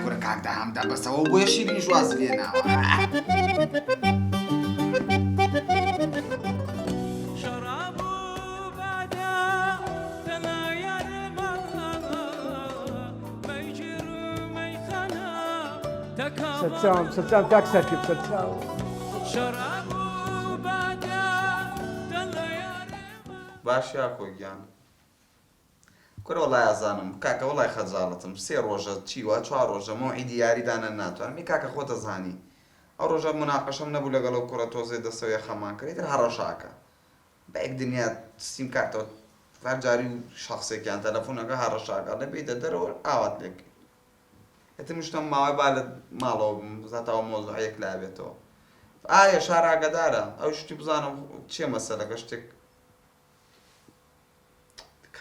كورە کاکدا هەمدا بەسەوە بۆیە شیرینیش واز لێناوە. سەرچاوم کاک سەرکرد سەرچاو. باش یاکۆ گیان کورە وەڵای ئازانم کاکە وەڵای خەجاڵەتم 3 ڕۆژە چیوە 4 ڕۆژە مەوعیدی یاریدانە ناتوانم می کاکە خۆتە زانی ئەو ڕۆژە مناقەشەم نەبوو لەگەڵ ئەو کوڕە تۆزێ دەسەوێ خەمان کرد تر هەڕەشاکە بە یەک دنیا سیم کارتەوە فەرجاری و شەخصێکیان تەلەفۆنەکە هەڕەشاکە لەبێتە دەرەوە ئاوات لێکرد ئێتر مشتم ماوەی با لە ماڵەوە بزاتەوە مۆزوعەیەک لابێتەوە ئایا شار ئاگادارە ئەو شتی بزانم چێ مەسەلەکە شتێک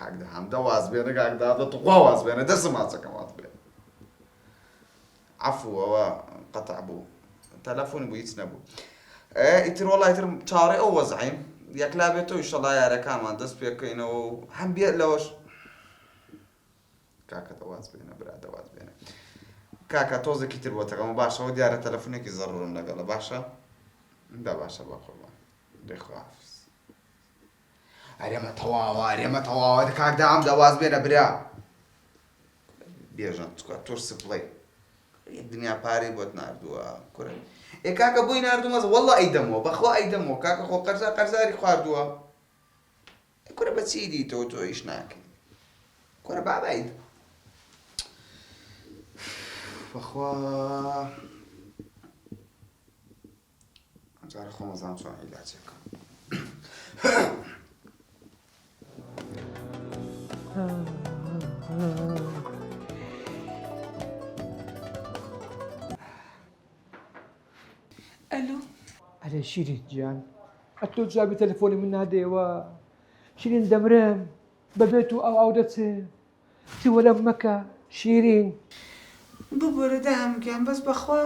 کاکدا هەمدە واز بێنە کاکدا دەتوخوا واز بێنە دەسم ماچەکەم واز بێن عەفو ئەوە قەتع بوو تەلەفۆنی بوو هیچ نەبوو ئیتر وەڵای ئیتر چاڕێ ئەو وەزعیم یەک لابێتەوە ئیشەڵا یارەکانمان دەست پێ بکەینەوە و هەم بێت لەوەش کاکە دەواز بێنە برا دەواز بێنە کاکە تۆزێکی تر بۆتەکەمە باشەوە دیارە تەلەفۆنێکی زەڕورم لەگەڵە باشە دا باشە با قوربان دەیخوافز ئەرێمە تەواوە کاکدا ئەم دەواز بێنە برا بێژن تۆر سپڵەی دنیا پارەی بۆت ناردووە کورە ئێ کاکە بۆی ناردوومەز وەڵڵا ئەیدەمەوە بەخوا ئەیدەمەوە کاکە خۆ قەرزاری خواردووە کورە بە چی دیتەوە تۆ ئیش ناکەی کورە بابا ئەیدە بەخوا جارە خۆم ئەزانم چۆن عیلاجێکم ئەلو ئەرێ شیرین گیان ئەتۆ جوابی تەلەفۆنی من نادێوە شیرین دەمرم بەبێت و ئەو دەچێ چیوە لەم مەکە شیرین ببوورە داهەمگیان بەس بەخوا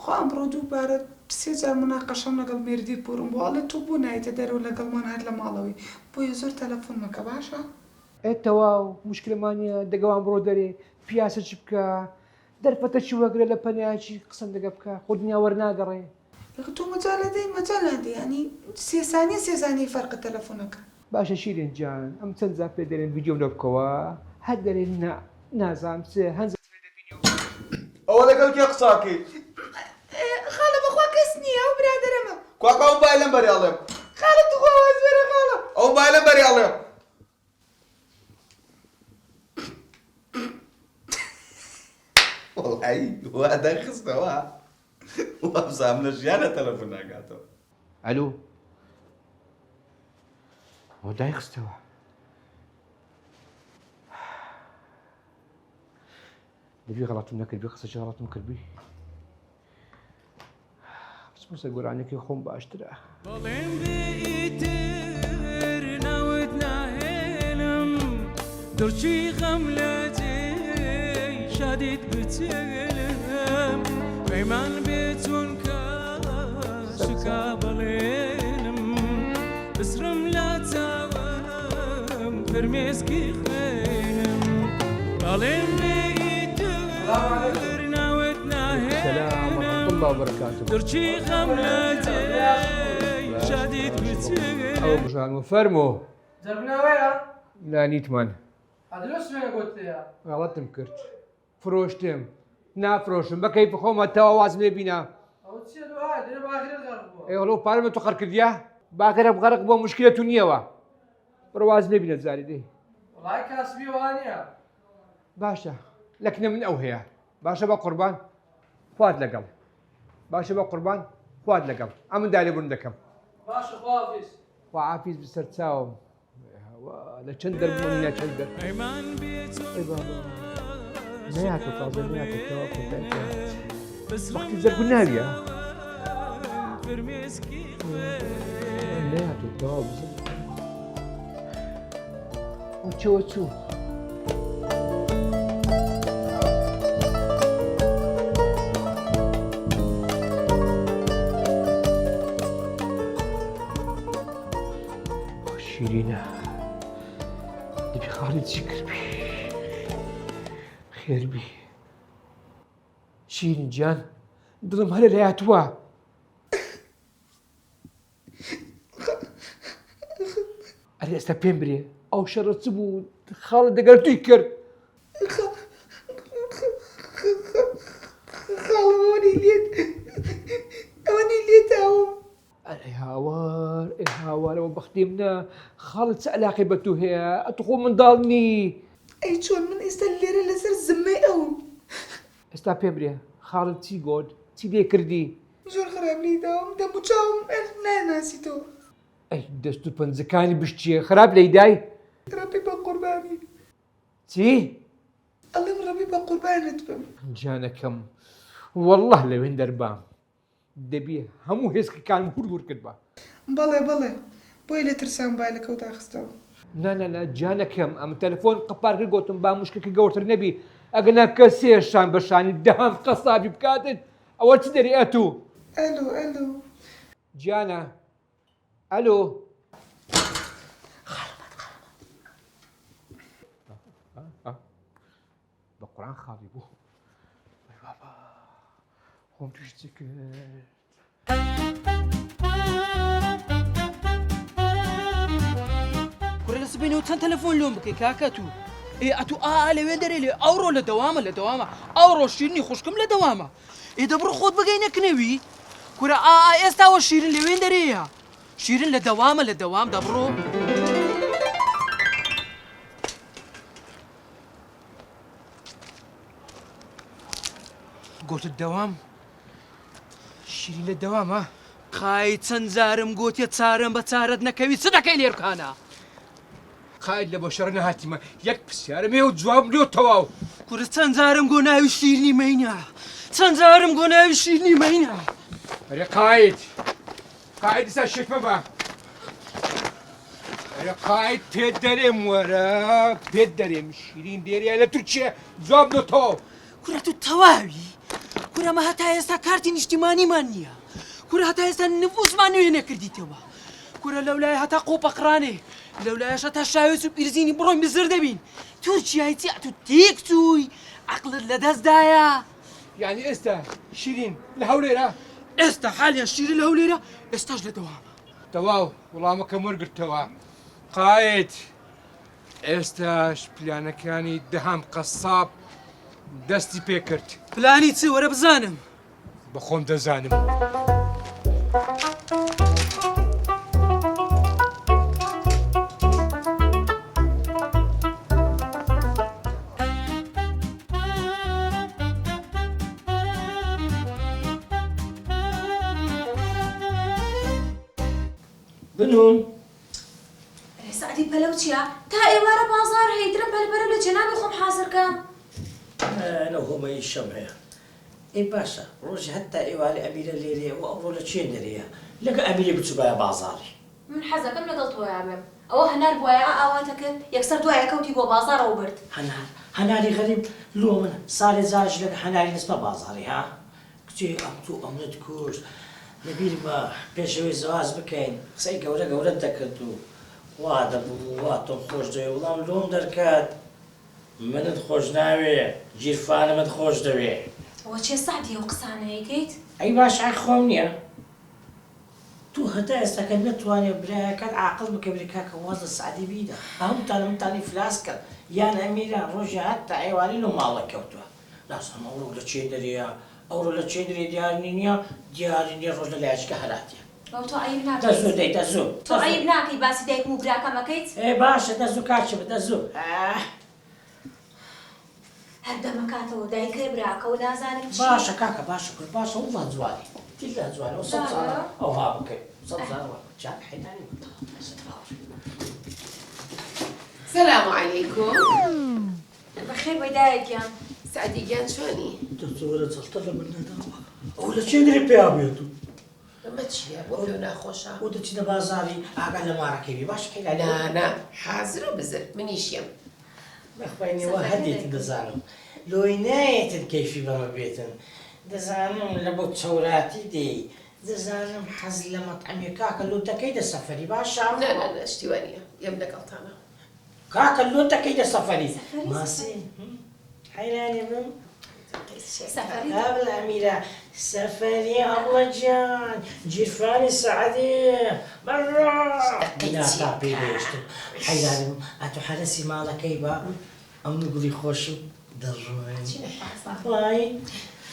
خوا ئەمڕۆ دووبارە 3 جار مناقەشەم لەگەڵ مێردی پوڕم بۆڵە تۆ بۆ نایتە دەرەوە لەگەڵمان هەر لە ماڵەوەی بۆیە زۆر تەلەفۆن مەکە باشە؟ تەواو مشکلمانە دەگەوان بڕۆ دەرێ پیاسە چ بکە دەرفەتە چی وەگرە لە پەنیاچی قسەم دەگە بکە خۆ دنیا وەرناگەڕێ تۆ مەجالەدەی مەجالادە ینی 3 ثانیە فەرقە تەلەفۆنەکە باشە شیرین جان ئەم چەند جار پێ دەرێن ڤیدیۆم لە بکەوە هەر دەرێن نازانم چێ هەنج ئەوە لەگەڵ کێ قساکەی خاڵە بەخوا کەس نییە ئەو برادەرەمە کاکە ئەو بای لەم بەریاڵێم خاڵە توخوا واز بێرە خاڵە ئەو بای لەم بەریاڵێم وەڵی وا دەخستەوە وا بزانم لە ژیانە تەلەفۆن ناکاتەوە ئەلو ئەوە دایخستەوە دەبی غەڵەتم نەکردبی قسەی غەڵەتم کردبی بسپۆسە گۆرانێکی خۆم باشترە بەڵێم بێئیتر ناوت ناهێنم دڕچی غەم لە جێی شادیت بچێلم پەیمان بێ چونکە شکا بەڵێنم بسرم لە چاوم فرمێسکی خوێنم بەڵێم بێئیتر ناوت ناهێنم الله وبركاته درچی غەم لە جێی شادیت بچێلم ئەو بژان و فەرمۆ جەبناوەیە؟ لا نیتمان ئەدرۆ سوێنە گوتەیە؟ غەڵەتم کرد فرۆشتم نافرۆشم بەکەی بخۆمە تەوا وازم لێ بینە ئەو چیە دوای دەرە باخرێت غەرق بووە ئێوەڵۆ پارەمە تۆ خەڕ کردیە باکەرە بغەرق بۆ مشکلە تو نییەوە بڕۆ وازم لێ بینە جاری دەی وڵای کاسبی وانە باشە لەکنە من ئەو هەیە باشە بە قوربان خوات لەگەڵ باشە بە قوربان خوات لەگەڵ ئەمن دالێبوون دەکەم باشە خواافیز خوعافیز بسەر چاوم لە چەند دەربوونە چەند دەر پەیمان بێ چونکە نەیاتۆ تازە نەیاتەوە وەختی زەرگو ناویە فرمێسکی نەیاتۆ تەوا بزن ئەو چەوە چوو شیرینە دەبێ خاڵت چی کرد بێ خێر بێ شیرین گیان دڵم هەلە لایەتوە ئەرێ ئێستا پێم برێ ئەو شەڕە چ بوو خاڵت دەگەر توی کرد ئەوەی لێتاوم ئەرێ هاوارەوە بەختیم نە خاڵت چ عەلاقەی بە تو هەیە ئەتو خۆ منداڵنی ئەی چۆن من ئێستا لێرە لەسەر زممەی ئەوم ئێستا پێم برێ خاڵت چی گۆت چی لێ کردی زۆر خراپ لێداوم دەم و چاوم ناناسیتەوە ئەی دەست و پەنجەکانی بشتیە خراپ لەیدای ڕەبی بە قوربانی چی؟ ئەڵێم ڕەبی بە قوربانت بم جانەکەم والله لەوێن دەربام دەبێ هەموو هێزکەکانم هور کرد بە بەڵێ بۆی لە ترسان بای لە کەوت داخستەوە نانە جانەکەم ئەم تەلەفۆن قپار کرد گوتم با مشکەکە گەورتر نەبی ئەگەنا کەسێشان بەشانی دەهام قەسابی بکاتت ئەوە چ دەری ئەتوو ئەلو گیانە ئەلۆ بە قورآن خاڵی بوو بابا خۆم توشتی کرد کوڕە لە سبینەوە چەند تەلەفۆن لۆم بکەی کاکەت و ئەتو لەوێن دەرێ لێ ئەوڕۆ لە دەوامە ئەوڕۆ شیرنی خوشکم لە دەوامە دەبڕۆ خۆت بگەینە کنەوی کورە ئێستاوە شیرن لەوێن دەرەیە شیرن لە دەوام دەبڕۆ گوتت دەوام شیرین لە دەوامە خای چەند جارم گوتێ چارم بە چارەت نەکەوی چ دەکەی لێرکانە قاید لە بۆ شەڕ نەهاتیمە یەک پرسیارم هەیە و جواب لێ تەواو کورە چەند جارم گۆ ناوی شیرنی مەینە چەند جارم گۆ ناوی شیرنی مەینە ئەرێ قاید ئستا شێفە بە ئەرێ قاید پێت دەرێم وەرە پێت دەرێم شیرین دێریە لە تورکیە جواب لێ تەواو کورە تو تەواوی کورە مە هەتا ئێستا کارتی نیشتیمانیمان نییە کورە هەتا ئێستا نفوسمان نوێ نەکردیتەوە کورە لەولای هەتا قۆپەقڕانێ لەولایەش هەتا شاوێز و پیرزینی بڕۆین بزر دەبین تورکیای چی تو تێک تووی عەقلت لەدەستدایە یعنی ئێستا شیرین لە هەولێرە ئێستا حالیان شیرین لە هەولێرە ئێستاش لە دەوامە تەواو وەڵامەکەم وەرگرتەوە قاید ئێستاش پلانەکانی دەهام قەساب دەستی پێ کرد پلانی چی وەرە بزانم بە خۆم دەزانم بنون سعدی پەلەو چییە؟ تا ئێوارە بازار هەیترم پەلپەلە لە جێناوی خۆم حازرکەم لەو هۆمەی شەم هەیە ئەی باشە ڕۆژی هەتا ئێوارە ئەمیرە لێرەیە و ئەوڕۆ لە چێن دەرەیە لەگە ئەمیرە بچوبایە بازاری من حەزەکەم لەگەڵ تۆیا بێم ئەوە هەنار بووایە ئاواتە کرد یەکسەر دوایە کەوتی بۆ بازارەوە برد هەناری غەریب لۆ منە ساڵێ زارش لەگە هەناری نسبە بازاری ها کچێ ئەم تو ئەمنت کوشت لەبیر بە پێشەوەی زەواز بکەین قسەی گەورە دەکرد و وا دەبوو وا تۆم خۆش دەوێ وڵام لۆم دەرکات منت خۆش ناوێ گیرفانمت خۆش دەوێ ئەوە چێ سعدی ئەو قسانەیەکەیت؟ ئەی باش خۆم نییە تو هەتا ئێستاکە نەتوانێت برایەکەت عاقڵ بکە بری کاکە واز لە سعدی بیدا هەمووتانە منتانی فلاس کرد یان ئەمیرە ڕۆژی هەتا ئێواری لە ماڵە کەوتووە ناسەم ئەوڕۆ لە چێ دەرەیە ئەوڕۆ لە چێ دەرێ دیاری نییە دیاری نییە ڕۆژ لە لایەشکە هەراتیە ئەو تۆ عەیب ناکەیت دەزوو دەی دەزوو تۆ عەیب ناکەی باسی دایکم و براکەمەکەیت؟ ئێ باشە دەزوو کاچە بە دەزوو هەردەمەکاتەوە دایکەی براکە و نازانم چی باشە کاکە باشە کرد باشە وڵات جوانی تیلا جوانە و سەد زارە ئەوها بکەین سەد زارەوە چاک حیدانی سلام عليكم بەخێر بۆی دایکیان سعديقان شلوني؟ دكتورة زلطة من نداوة ولا شيء ندري بيابيتو ما تشي ابو ناخوشا ودا تشي بازاري اقل ما راكبي باش كي لا حاضر وبزر من يشيم مخبيني وهديت دزانم لو ينايت الكيفي بما بيتن دزانم لبو تشوراتي دي دزانم حزل مطعمي كاكا لو تكيد السفري باشا لا اشتوانية يملك الطانة کاکە لۆ دەکەیتە سەفەری ماسی حەیرانی بم سەفەری قبل أميرة سفري الله جان جيرفاني سعدي برا لا تعبي ليش حيراني أتو حرسي مالك كيبا أو نقولي خوش دروين واي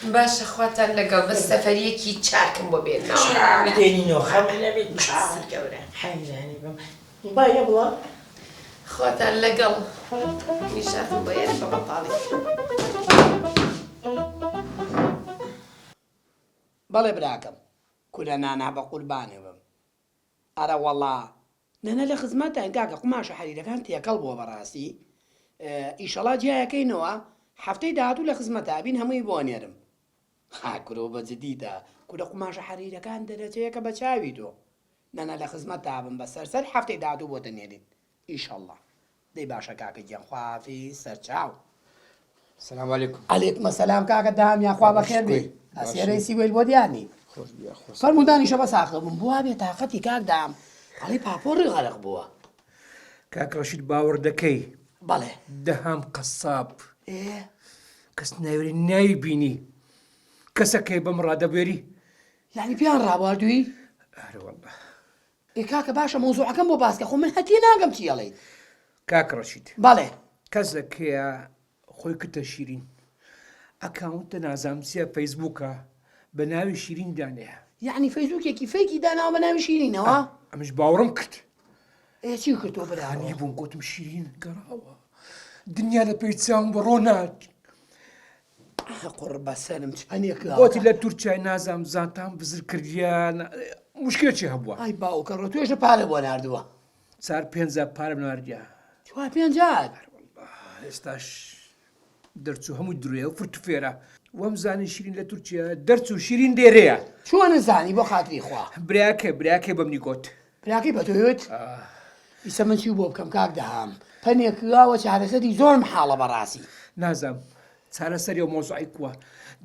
باشە خواتان لەگەڵ بە سەفەریەکی چاکم بۆ بێنەوە بديني نو خمنا بيت حيراني بم باي يبلا خواتان لەگەڵ نیشاتم بۆ یێرە بە بەتاڵی بەڵێ براکەم کورە نانا بە قوربانێ بم ئەرە وەڵا نەنە لە خزمەتان کاکە قماشە حەریرەکان تێکەڵ بووە بەڕاستی ئیشەڵا جیایەکەینەوە هەفتەی داهاتوو لە خزمەتا بین هەمووی بۆ نێرم خاکرۆ بەجددیدا کورە قماشە حەریرەکان دەرەجەیەکە بە چاوی تۆ نەنە لە خزمەتا بم بە سەرسەر هەفتەی داهاتوو بۆ دەنێرین ئیشەڵا دەی باشە کاکە گیان خوافی سەرچاو السلام عليكم عەلەیکوم سەلام کاکە داهامیان خوا بەخێر بێ ئەسێرەی سیوەیل بۆ دیانی فەرمودانیشە بە ساقە بووم بوا بێ تااقەتی کاک دام هەڵی پاپۆڕی غەرق بووە کاک ڕەشید باوەڕ دەکەی بەڵێ دەهام قەساب کەس ناوێری نایبینی کەسەکەی بەم ڕادەبێری یعنی پیان ڕابواردووی ئارە وەڵڵا ئێ کاکە باشە مۆزوعەکەم بۆ باسکە خۆ من هەتی ناگەم چیەڵێ کاک ڕەشید بەڵێ کەسەکەیە خۆی کتە شیرین ئەکاونتە نازانامسیە فەیسبووکە بە ناوی شیرین دانەیە یعنی فەیسبووکێکی فەیکی داناوە بە ناوی شیرینەوە ئەمش باوەڕم کرد ئێ چی کردۆ هەنی برا بووم گوتم شیرین گەڕاوە دنیا لە پێی چاوم بەڕۆ ناچ قڕ بەسەرم چەندێکا بۆتی لە تورکای نازام زانتان بزر کردیان مشکلێکی هەبووە ئای باوکە ڕۆ توێژە پارە بۆ ناردووە چار پێنجە پارەم ناردیا چوار پێنجات ئێستاش دەرچوو هەمووی درێ و فرت فێرە وەم زانی شیرین لە تورکیا دەرچوو شیرین دێرەیە چۆن نزانی بۆ خاتری خوا براکە بەمنی گوت براکەی بە تۆیوت ئیسە من چی بۆ بکەم کاک دەهام پەنێکاوە چارەسەری زۆرم حاڵە بەڕاستی نازام چارەسەری و مۆزوعی کووە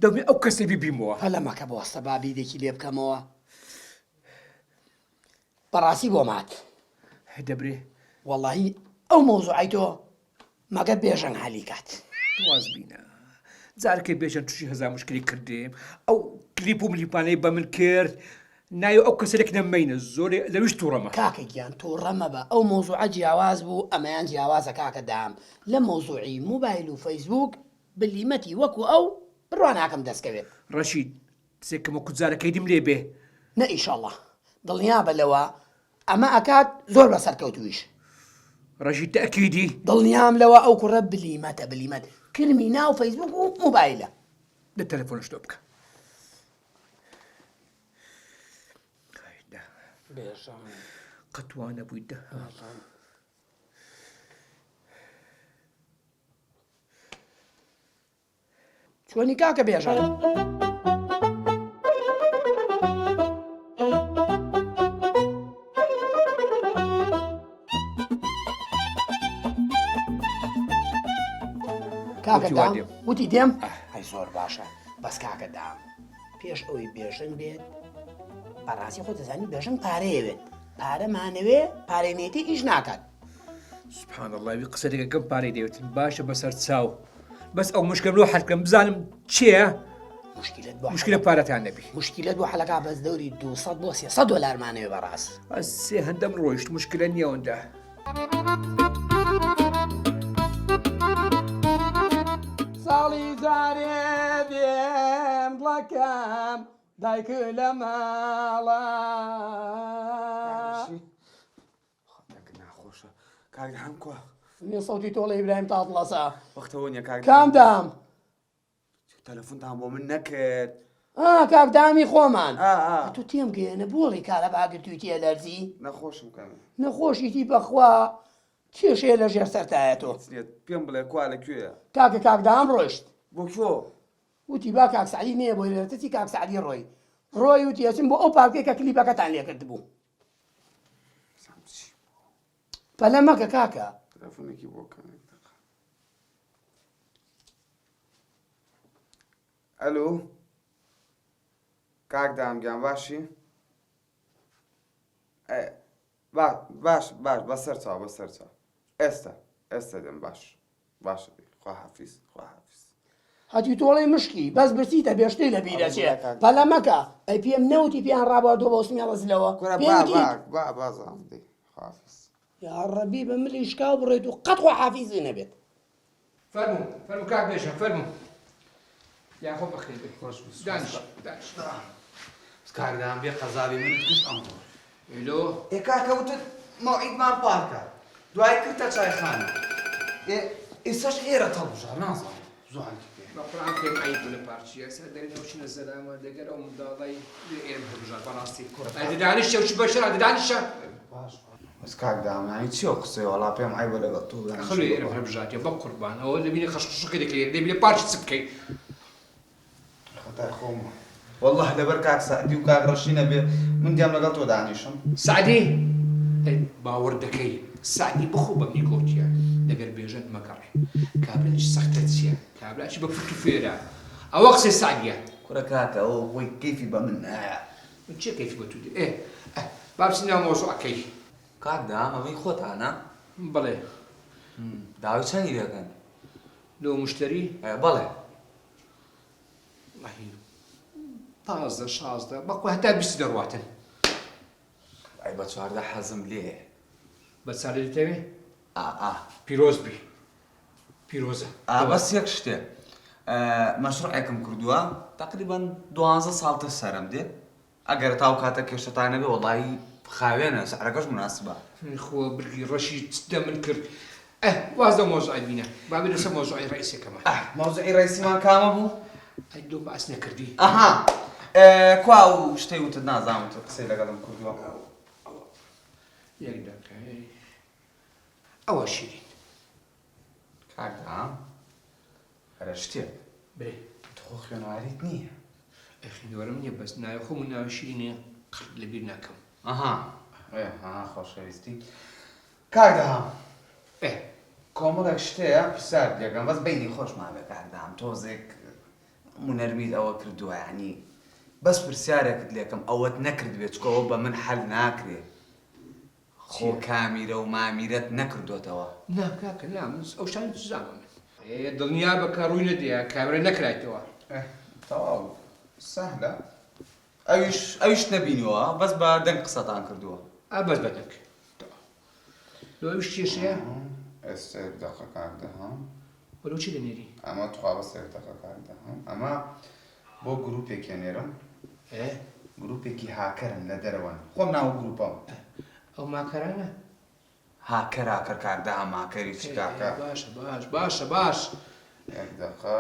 دەبێ ئەو کەسێ بیبیمەوە هەلەمەکە بۆ سەبابی دێکی لێ بکەمەوە بەڕاستی بۆ مات دەبرێ وەڵاهی ئەو مۆزوعی تۆ مەگە بێژەنگ هەلی کات واز بینە جارکە بێژەن تووشی هەزار مشکلی کردێم ئەو کلیپ و ملیپانەی بە من کرد نایە ئەو کەسێک نەمەینە زۆرێ لەویش تووڕەمە کاکە گیان تووڕەمە بە ئەو مۆزوعە جیاواز بوو ئەمەیان جیاوازە کاکە دام لە مۆزوعی موبایل و فەیسبووک بلیمەتی وەکو ئەو بڕوان ناکەم دەستکەوێت ڕەشید سێکەمە کوجارەکەی دیم لێ بێ نە ئیشەڵڵا دڵنیا بە لەوە ئەمە ئەکات زۆر بە سەرکەوتویش ڕەشید تەکیدی دڵنیام لەوە ئەو کوڕە بلیمەت کرمی ناو فەیسبووک و موبایلە لە تەلەفۆنش تۆ بکە قەتوانە بووی دە چۆنی کاکە بێژەن کاکە دام وتی دێم ئەی زۆر باشە بەس کاکە دام پێش ئەوەی بێژەنگ بێت بەڕاستی خۆ دەزانی بێژەنگ پارەیەوێت پارەمانەوێ پارێنێتی ئیش ناکات سبحان الله وی قسە دەکەم پارەی دەوێتن باشە بەسەر چاو بەس ئەو مشکم لۆ حەلکەم بزانم چییە مشکلە پارەتان نەبی مشکلت بۆ حەلەکا بەس دەوری 200 بۆ 300 دۆلارمانەوێ بەڕاست بەس سێ هەندەم ڕۆیشت مشکلە نییەوەندا ساڵی جارێ دێم بڵەکەم دایک لە ماڵە ناخۆشە کاک هەم کووە نیە سەوتی تۆڵە ئیبراهیم تاتڵەسا وەختەوە نیە کاک کام دام تەلەفۆنتان بۆ من نەکرد کاک دامی خۆمان ئا تو تێم گەێنە بۆڵی کارە باگرتوویتی ئەلەرزی نەخۆشم کەم نەخۆشیتی بەخوا کێشەیە لە ژێر سەرتایە تۆ پێم بڵێ کوا لەکوێیە کاکە کاکدام ڕۆیشت بۆ کۆ وتی با کاک سعدی نییە بۆی لەرتەتی کاک سعدی ڕۆی ڕۆی وتی ئەچم بۆ ئەو پارکێک کە کلیپەکەتان لێکرد بوو پەلە مەکە کاکە تەلەفۆنێکی بۆ کەم ئەلو کاک دامگیان باشی باش بەسەر چاو ئێستا ئێستا باشە خوا حافیز هەتی تۆڵی مشکی بەس برسیتە بێشتەی لە بیرەچێ بەلە مەکە ئەی پێم نەوتی پێیان ڕابواردۆ بە وسمیێڵەزلەوە بازام دێ خافیز یاڕەبی بە ملی شکاو بڕێت و قەت خوا حافیزی نەبێت فەرموو کاک بێژە فەرموو یاخۆ بەخێر بێت خۆش دانیش کاردان بێ قەزاوی منت کرد ئەمڕۆ ئێلۆ کاکەوتت مەوعیدمان پارکە دوای کردتە چایخانە ئێستاش ئێرە تەڵبژار نازانم زوانی بەقڕان پێم عیب لە پارچیە سەر دەری نەوشینە زەرامە دەگەر ئەو منداڵی ئێرە هەبژار بەڕاستی دانیشە وچ بەشرا دانیشە بەس کاک دامانی چیە قسەی وەڵا پێم عیبە لەگەڵ تۆ خەڵی ئێرە هەبژاتێ بە قوربان ئەوە دەبینی خەشخشەکەی دەکەیت دەبینێ پارچ چ بکەیت خەتای خۆمە والله لەبەر کاک سعدی و کاک ڕەشینە بێ من دیام لەگەڵ تۆ دانیشم سعدی باوەڕ دەکەی سعدی بخۆ بە منی گوتیە دەگەر بێژەت مەگەڕێ کابراچ سەختە چییە کابراچی بە فرت و فێرە ئەوە قسەی سعدیە کورە کاکە ئەوە بۆی کەیفی بە من نایە من چێ کەیفی بە تو دێ بابچین ناو مۆزوعەکەی کاک دام ئەوەی خۆتانە بەڵێ داوای چەندی دەکەن لۆ مشتری بەڵێ 15 16 بەخوا هەتا 20 دەڕواتن ئەی بە 14 حەزم لێ بە چارە دەتەوێ پیرۆز بی پیرۆزە بەس یەک شتێ مەشروعێکم کردووە تقریبا 12 ساڵتە سەرم دێ ئەگەر تاو کاتە کێشتانە بێ وەڵی خاوێنە سعرەکەش مناسبە خۆ برگی ڕەشی چتە من کرد واز لە مۆزوعی بینە بابێ لەسەر مۆزوعی ڕئیسێکەمە مۆزوعی ڕئیسیمان کامە بوو ئەی دۆ بەس نەکردی کوا و شتەی وتت نازانم تۆ قسەی لەگەڵم کردووە یەک دەکەی ئەوە شیرین کاکدام هەرە شتێک برێ تۆ خوێنەواریت نییە خوێنەوەرم نییە بەس ناوی خۆم ناوی شیرینێ قەت لەبیر ناکەم خۆشەویستی کاکدام کۆمەڵێک شتەیە پیسار دێگەم بەس بینی خۆشمان بێ کاکدام تۆزێک مونەرمیت ئەوە کردووە یعنی بەس پرسیارێکت لێکم ئەوەت نەکرد بێت چکەوە بە من حەل ناکرێت خۆ کامیرە و مامیرەت نەکردوێتەوە نا کاکە نا من ئەو شتانی دزانم من دڵنیا بەکە ڕووی نەدەیە کامێرە نەکرایتەوە تەواو سەهلە ئەویش نەبینیوە بەس بە دەنگ قسەتان کردووە بەس بە دەنگ لۆ ئەویش چێشەیە ئێستا دەقە کاکدەهام بەلو چی دەنێری ئەمە توخوا بە سێر دەقە کاکدەهام ئەمە بۆ گروپێکی نێرم گروپێکی هاکەرن لە دەرەوەن خۆم ناوە گروپەم ئەو ماکەرانە هاکەر کاکدەهام ماکەری چی کاکە باشە باش یەک دەقە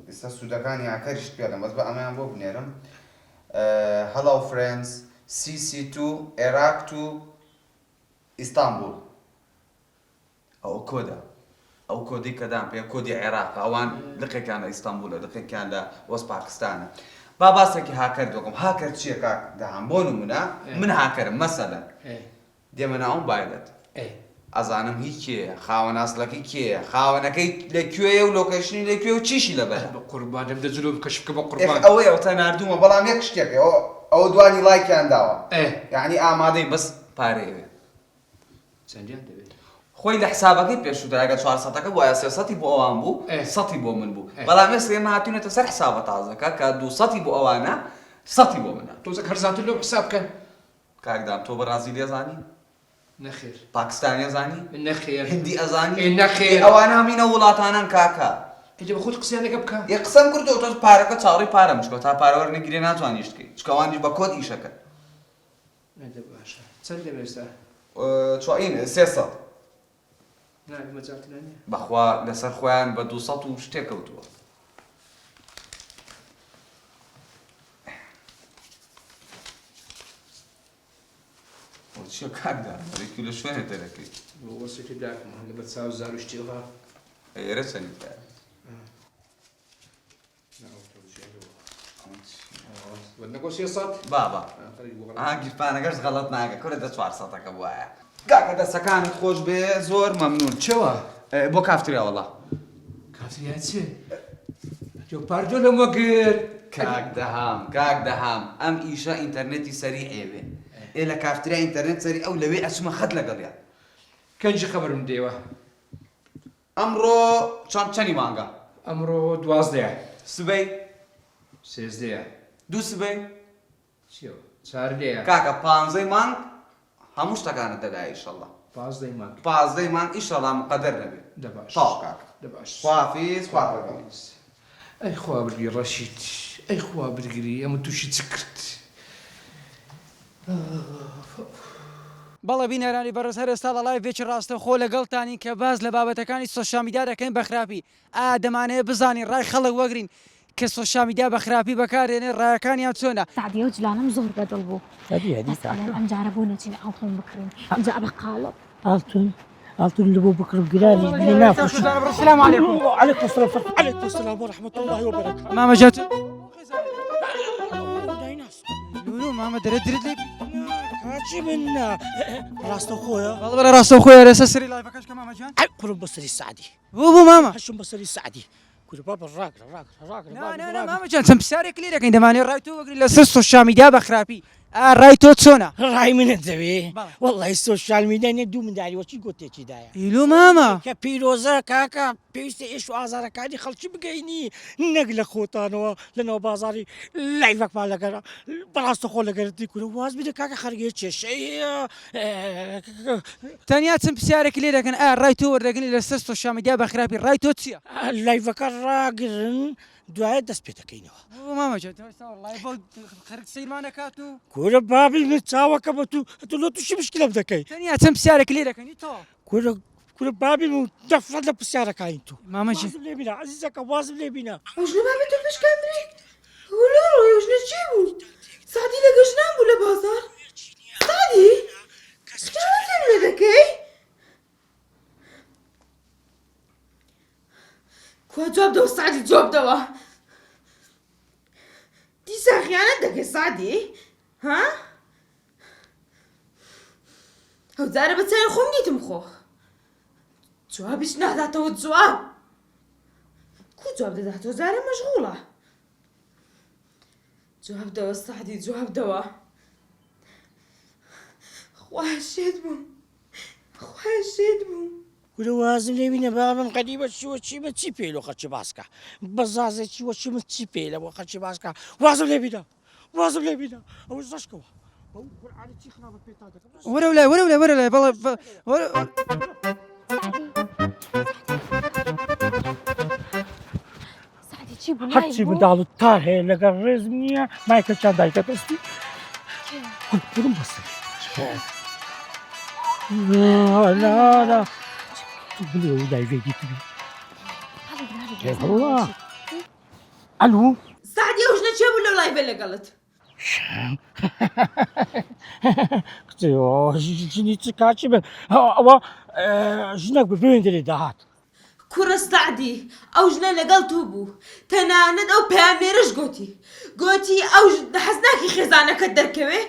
ئێستا سوودەکانی هاکەریشت پێڵم بەس بە ئەمەیان بۆ بنێرم هەڵۆ فرێندز CC2 عێراق تو ئیستانبول ئەو کۆدە ئەو کۆدی کەدام پێ کۆدی عێراقە ئەوان دقێکیان لە ئیستانبولە دقێکیان لە وەست پاکستانە با باسێکی هاکەر دۆکەم هاکەر چییە کاکدەهام بۆ نمونە من هاکەرم مەسەلەن دێمە ناو مۆبایلەت ئەزانم هیچ کێیە خاوەن ئاسڵەکەی کێیە خاوەنەکەی لەکوێیە و لۆکەیشنی لەکوێ و چیشی لەبەر بە قوربان دەبدە جلۆ بکەش بکە بە قوربان ئەوەی ئەو تا ناردوومە بەڵام یەک شتێکە ئەوە دوانی لایکیان داوە یعنی ئامادەی بەس پارەیەوێ چەندیان دەبێت خۆی لە حسابەکەی پێشوودا ئەگە 400ەکە بووە 300 بۆ ئەوان بوو 100 بۆ من بوو بەڵام ئێستا ئێمە هاتوونەتە سەر حسابە تازەکە کە 200 بۆ ئەوانە 100 بۆ منە تۆزە هەرزانتر لەو حساب بکەن کاکدام تۆ بەرازیلی ئەزانی نەخێر پاکستانی ئەزانی نەخێر هندی ئەزانی نەخێر ئەوانە هەمینە وڵاتانان کاکە ئەجە بە خۆت قسەیانەکە بکە یە قسەم کردو تۆ پارەکە چاوەڕێی پارەم چکە تا پارەوەەر نەگیرێ ناتوانیش بکەیت چکەوانیش بە کۆت ئیشەکە نەدە باشە چەند دەبێت ئێستا چوین 300 مەجارتنانە بەخوا لەسەر خۆیان بە 200 و شتێک کەوتووە چیە کاکدا ڕێکی لە شوێنە دەرەکەی وەسێکی داکەم لەبەر چاو زار و شتێوە ئێرە چەندی نەگۆسی سەد بابا گیرپانەگەش غەڵەت ناگە کورە دە 400ەکە بووایە کاکە دەسەکانت خۆش بێ زۆر مەمنون چەوە بۆ کافتریا وەڵا کافتریا چێ تۆ پاردۆ لە مەگر کاکدەهام ئەم ئیشە ئینتەرنێتی سەری ئێوێ ئێ لە کافتریا ئینتەرنێت سەری ئەو لەوێ ئەچمە خەت لەگەڵیان کەنجی خەبەرم دێوە ئەمڕۆ چەندی مانگە ئەمڕۆ 12 سبەی 13 دوو سبەی چیەوە 4 کاکە 15 مانگ هەموو شتەکانت دەدای ئیشەڵڵا 15 مانگ 15 مانگ ئیشەڵڵا مقەدەر نەبێت دەباش تاو کاکە دەباش خوافیز خوافەکەم ئەی خوا برگی ڕەشید ئەی خوا برگری ئەمە تووشی چ کرد بەڵێ بینەرانی بەڕێز هەر ئێستا لە لایڤێکی ڕاستەوخۆ لەگەڵتانی کە باز لە بابەتەکانی سۆشیال میدیا دەکەین بە خراپی دەمانەیە بزانین ڕای خەڵک وەگرین کە سۆشیال میدیا بە خراپی بەکارێنێ ڕایەکانیان چۆنە. سعدیە و جلانم زۆر بەدڵ بوو ئەمجارە بوو نەچین ئاڵتۆن بکڕین ئەمجا بە قاڵب ئاڵتون لە بۆ بکڕم گرانی نافرۆش. السلام عليكم. وعليكم السلام عليكم السلام ورحمة الله وبركاته. ماما جات لولو ماما درد لي كاتشي منا راستو خويا والله راستو خويا راه سري لايف كاش ماما جان قولوا بصري السعدي بو ماما حشم بصري السعدي كل بابا الراقر لا ماما جان سمساري كليرك عند ماني رايتو وقري لا السوشيال ميديا بخرابي رايتو تسونا راي من الزوي والله السوشيال ميديا ندو من داري وشي قلت لك دايا يلو ماما كبيروزا كاكا بيست ايش وازارك كادي خلشي بقيني نقل خوتانو لانه بازاري لايفك مالك براستو خو لقرتي كل واز بدك كاكا خرجت شيء تانيات سمساري كليرك رايتو ورقني لا السوشيال ميديا بخرابي رايتو تسيا لايفك الراقر دعاء دس بيتكينو ماما جات والله خرج سير ما نكاتو كل بابي نتساوى كبتو لو تشي مشكله بدكاي تانيات سمساري كليرك انتو كل بابي مدفع لك بسيارك انتو ماما جي واصل لي بنا عزيزك واصل لي بنا وشنو بابي تفش كامري ولو وشنو تجيبو سعدي لقشنام ولا بازار سعدي شنو تعمل دكاي كوا جواب دوا سعدي جواب دوا دي ساخيانة دكاي سعدي ها هو زارة بتساير خمني تمخو جوابش نهداته الجواب كو جواب داته زارة مشغولة جواب دوا سعدي جواب دوا خواه شيد بو كل وازن لي بنا بابا قريبة شو ما تشيبي له خدش باسكا بزازة شو ما تشيبي له خدش باسكا وازن لي بنا أو زاشكوا ولا والله سعدي تجيبوا هاتشي بدالو الطاهي لقى الرزمية ما يكتشان دايكا تستي كلهم بصر لا تقولوا داي فيدي تبي والله الو سعدي وشنا تشابوا ولا لايف اللي قالت كتيو جيني تكاتشي من هو جناك بفيندري دهات كرة سعدي أو جنا لقلتو بو تناند أو باميرش قوتي أو حسناكي خزانة كدركوي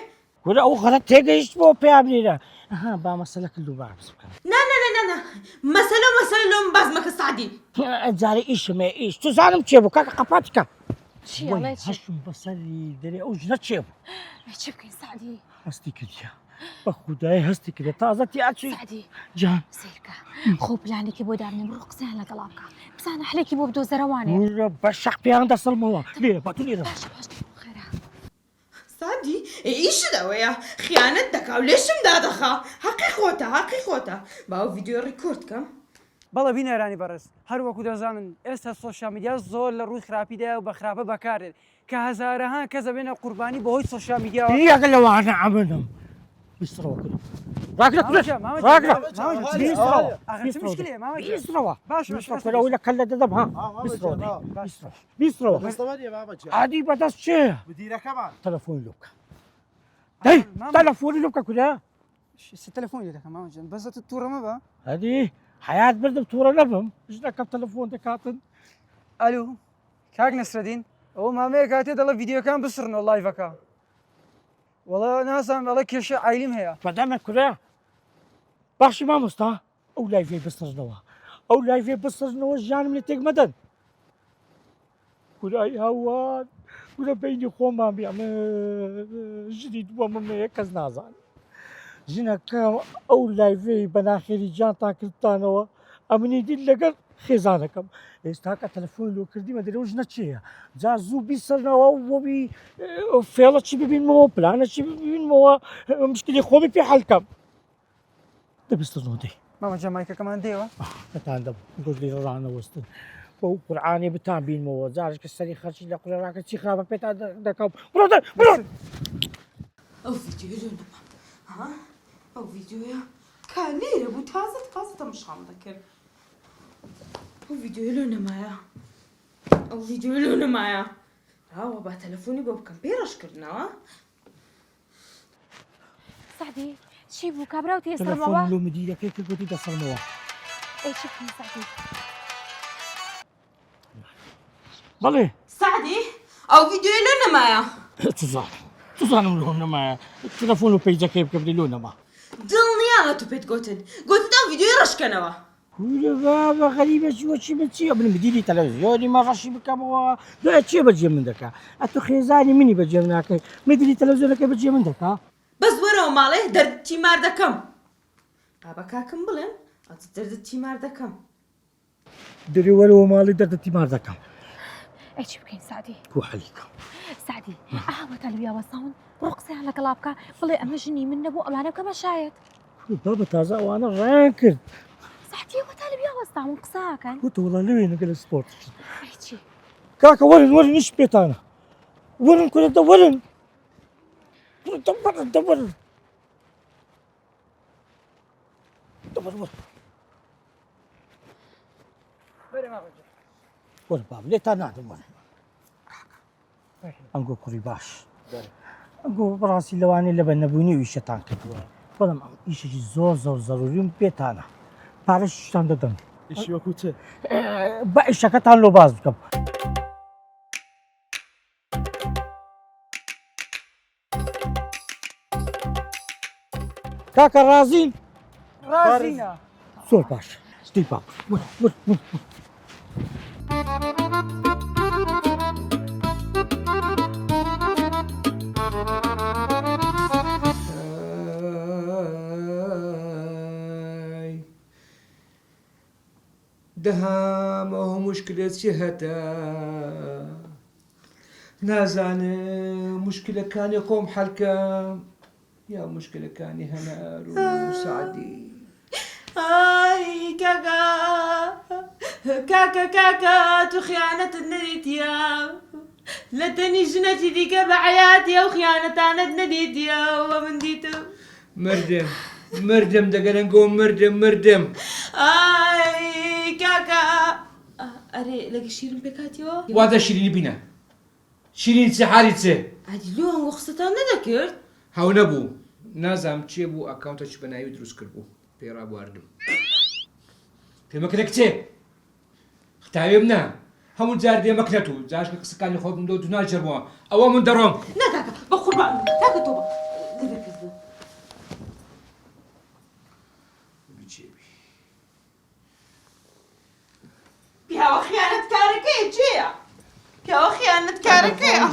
ولا أو غلط تيجي بو باميرا با مسألة كله بعرف نا مسألة لهم بازمك سعدي جاري إيش ما إيش تزعلم تشيبو كاكا قفاتك شي الله يتشيب هشم بصري دري أو جنا تشيبو تشيبكي سعدي هستي كده بخداي هستي كده تازة تياتشي سعدي جان سيركا خو بلاني كيبو دارني مرق سهلة قلاقة بس أنا أحلي كيبو بدو زرواني ورا بشح في عند الموا ليه باتولي باش خيرها سعدي إيش داويا خيانة دكا وليش مدادخا حقي خوتا باو فيديو ريكورد كم بەڵێ بینەرانی بەڕێز هەروەکو دەزانن ئێستا سۆشیال میدیا زۆر لە ڕووی خراپیدا و بە خراپە بەکارێن کە هەزارەها کەس دەبێنە قوربانی بەهۆی سۆشیال میدیا ياك لو أنا عملهم بيسروا كده بيسروا لو لك كلا دبها بيسروا عادي بدس شيء تلفون لوكا هاي تلفون لوكا كده تلفوني لك ماما جان بس التورة ما بقى هذه حياة برد بتورة نفهم إيش لك تلفون دكاتن الو كاك نصر الدين او مامي كاتي دلا فيديو كان بصرنا لايف كا والله ناس والله كيش عايلم هي فدام كده باش ما مستا او لايف بصرنا او لايف بصرنا جان من تيك مدن كده هوان كده بيني خو ما بيعمل جديد وما كز نازل جينا كا او لايف بناخيري جان تاكلتانو ئەمنی دیت لەگەڵ خێزانەکەم ئێستا کە تەلەفۆن لۆ کردیمە دەرەوەش نەچێە جا زوو بیسەرنەوە بۆبی فێڵە چی ببینمەوە پلانە چی ببینمەوە مشکلی خۆمی پێ حەڵکەم دەبستە زۆدەی ماما جەمایکەکەمان دێوە بەتان دەبوو گۆش لێرە ڕانەوەستن بۆ قورعانێ بتان بینمەوە جارش کە سەری خەرچی لە قورێڕاکە چی خراپە پێتا دەکەم بڕۆ ئەو ڤیدیۆ ها ئەو ڤیدیۆیە کانێرە بوو تازە تەماشام دەکرد ئەو ڤیدیۆ لۆ نەمایە ئەو ڤیدیۆ لۆ نەمایە هاوە با تەلەفۆنی بۆ بکەم پێڕەشکردنەوە سعدی چی بوو کابراوتی تەلەفۆن ئێسترمەوە لۆ مدیرەکەی کرد گوتی دەسەڵمەوە ئەی چی بکەین سعدی بەڵێ سعدی ئەو ڤیدیۆ لۆ نەمایە توزانم لۆ نەمایە تەلەفۆن و پەیجەکەی بکەبری لۆ نەما دڵنیانە تو پێت گوتن ئەو ڤیدیۆی ڕەشکەنەوە بە غەریبە چی بە چی بن مدیری تەلەڤیزیۆنی مەغەشی بکەمەوە دوای چێ بەجێ من دەکا ئەتو خێزانی منی بەجێ ناکەی مدیری تەلەڤیزیۆنەکەی بەجێ من دەکا بەس وەرەوە ماڵێ دەردت تیمار دەکەم بە کاکم بڵێن دەردت تیمار دەکەم دەری وەرەوە ماڵی دەردە تیمار دەکەم ئەی چی بکەین سعدی بۆ حەلیکەم سعدی ئاوەتە لەویا وەساون بڕۆ قسەیان لەگەڵا بکە بڵێ ئەمە ژنی من نەبوو ئەمانە بکەمە شایەت بابە تازە ئەوانە ڕایان کرد سعدی ئەوەتە لەویا وەستاون قساکەن وتە وەڵا لەوێ نەگە لە سپۆرت ئەی چی کاکە وەرن نیش پێتانە وەرن کورەتە وەرن دەوەرن وەرە باب لێتان نادەم وەرن ئەمگۆ کوڕی باش ئەمگۆ بەڕاستی لەوانەیە لە بە نەبوونی ویشەتان کردووە بەڵام ئەم ئیشێکی زۆر زەروری پێتانە پارەشتان دەدەن ئیشی وەکو چ بە ئیشەکەتان لۆ باز بکەم کاکە ڕازین ڕازینە زۆر باش شتی باش دەهامەوە مشکلێت چی هەتا نازانم مشکلەکانی خۆم حەلکەم یا مشکلەکانی هەنار و سعدی ئای کاکە تو خیانەتت نەدیتیە لە تەنی ژنەی دیکە بە حەیاتی ئەو خیانەتانت نەدیتیەوە من دیتم مردم دەگەرەنگۆ مردم ئای کاکە ئەرێ لەگە شیرم پێکاتیەوە واتە شیرینی بینە شیرین چه حالی چێ ئەدی لۆ هەنگۆ قسەتان نەدەکرد هەو نەبوو نازام چێ بوو ئەکاونتەچ بەناوی دروست کرد بوو پێڕابواردم پێمەکرە کچێ ختاوێ منە هەموو جار دێمەکرێت و جاشکە قسەکانی خۆم دۆ ناجەرمەوە ئەوە من دەڕۆم ناکاکە بە قوربان کاکە تۆ دەبێت پیاوە خیانەتکارەکەی چییە؟ پیاوە خیانەتکارەکەیە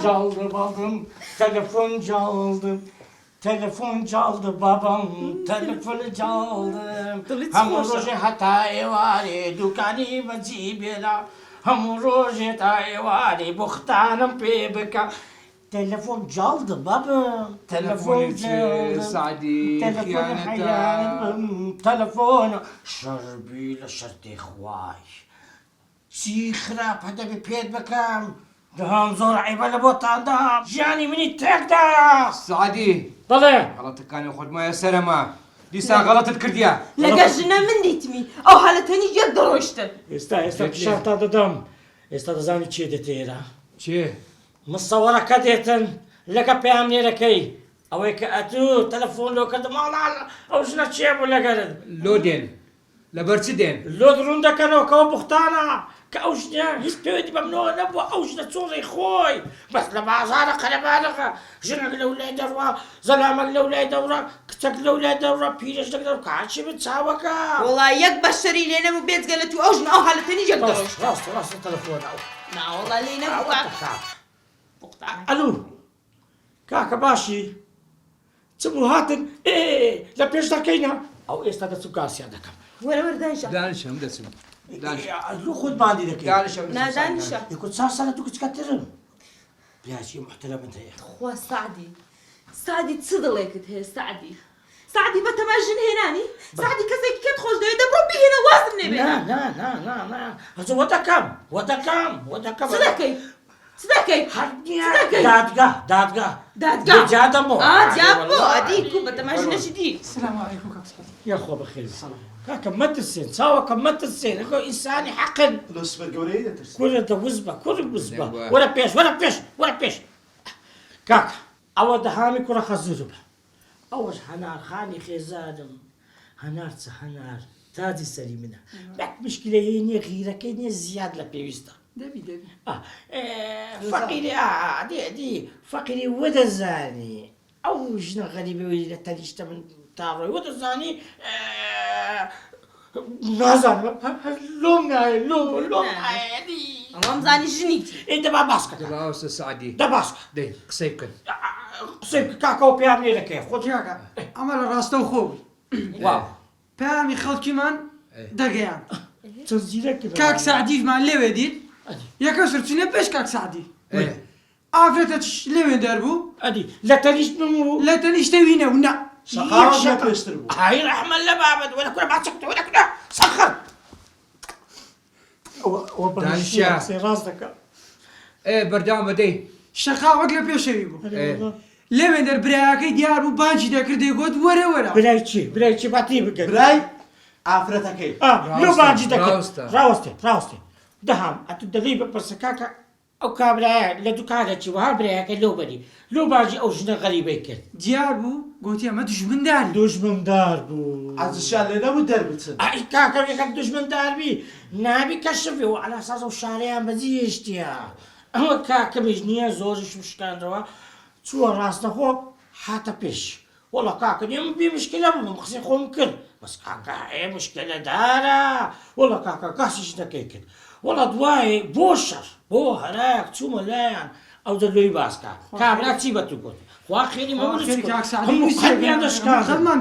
تەلەفۆن جاڵدە بابام تەلەفۆن جاڵدم هەموو ڕۆژێ هەتا ئێوارێ دوکانی بەجی بێلا هەموو ڕۆژێ تا ئێوارێ بختانم پێ بکە تەلەفۆن جاڵدە بابم تەلەفۆن سعدی تەلەفۆن شەربی لە شەرتێ خوای چی خراپ هەدەبێ پێت بکەم دەهام زۆر عیبە لە بۆتاندا ژیانی منی تێکدا سعدی بەڵێ غەڵەتەکانی خۆت مایە سەرەما دیسان غەڵەتت کردیە لەگە ژنە من دیتمی ئەو حالەتەنی یەک دەڕۆیشتن ئێستا پیشارتا دەدەم ئێستا دەزانی چێ دێتە ئێرە چێ مستەوەڕەکە دێتن لەگە پەیامنێرەکەی ئەوەی کە ئەتوو تەلەفۆن لۆ کردم ماڵان ئەو ژنە چێ بوو لەگەرت لۆ دێن لەبەرچی دێن لۆ درون دەکەنەوە کەەوە بوختانە کە ئەو ژنە هیچ پێوێتی بەمنەوە نەبووە ئەو ژنە چۆڵی خۆی بەس لە بازارە قەلەبانەکە ژنێک لەو لای دەڕوا زەلامەک لەو لای دەوڕا کچەک لەو لای دەوڕا پیرەش دەکەم کاچی من چاوەکە وڵای یەک بەشەری لێ نەبوو بێجگە لە تو ئەو ژنە ئەو حالەتەنی یەک دەڕۆیشت ڕاستە تەلەفۆنەوە ناوەڵا لێ نەبوو ئەلو کاکە باشی چ بوو هاتن لە پێش دەکەینە ئەو ئێستا دەچوو کاسیان دەکەم وەرە وەردانیشە دانیشم دەچم لو خود باندی دەکەی نادانیشە یکوت چار ساڵە تو کچکەترم پیاچی محترمت هەیە خوا سعدی چ دڵێکت هەیە سعدی بە تەماشن هێنانی سعدی کەسێکی کێت خۆش دەوێت دەبڕۆ بهێنە وازم نەبێت هەزە وە دەکەم چ دەکەی دادگا دادگا جاب بۆ ئەدی تو بە تەماشنەشی دی السلام عليكم كاك سعدي يا خو بخير كاكا مترسين ساوكا مترسين هو انساني حقا لو سبر قوري ترسين كل وزبه ولا بيش كاكا اول دهامي كره خزوبه اول هنار خاني خيزادم هنار تادي سليمنا بك مشكله هي غيره كاين زياد لا بيوستا دبي فقيري دي فقيري ودزاني او جنا غريبه ولا تنشت من تاروي ودزاني نازان لوم دي ئەمام زانی ژنیتی انت ما باسكت دابا ئەوسە سعدی دباسك دەی قسەی بکەن قسيك كاكا وبيامني لك خذ كاكا ئەمە لە ڕاستە و خۆبووی واو پامی خەڵکیمان دەگەیان تنزيلك کاک سعدیمان لێوێ دیت یەکە سرچینە پێش کاک سعدی ئافرەتە لێوێ دەربوو ادي لا تنشت من لە تەنیشتەوینە و نا شقاوة ما تشتربو هاي رحمة الله بابد ولا كنا ما سكت ولا كنا سخر دانشيا. راسك بەردەوام بەدەی شەقاوەک لە پێشەوی بوو لێوێ دەربراکەی دیار بوو بانجی دەکردێ گوت وەرە براي شي باتي بك براي عفرتكي لو باجي دك راوستي دهم اتدلي بس كاكا او كابرا لدكانه شي وها براي لو باجي او جنا غريبه كده دیار بوو گوتی ئەمە دژمنداری دشمندار بو عز الشال لنا ودربتن اي كاكا كان دشمندار بي نابي كشفي وعلى اساس الشارع مزيشتيا هو كاكا مجنيه زورش مشكان روا شو راسنا هو حتى بيش والله كاكا اليوم بي مشكله مخزي خو ممكن بس كاكا ايه مشكله دارا والله كاكا كاسيش دكيكن والله دواي بوشر بو هراك شو ملايان او دلوي باسكا كابرا تيبا تقول واخيري ما بقولش هم خلي عندش كابرا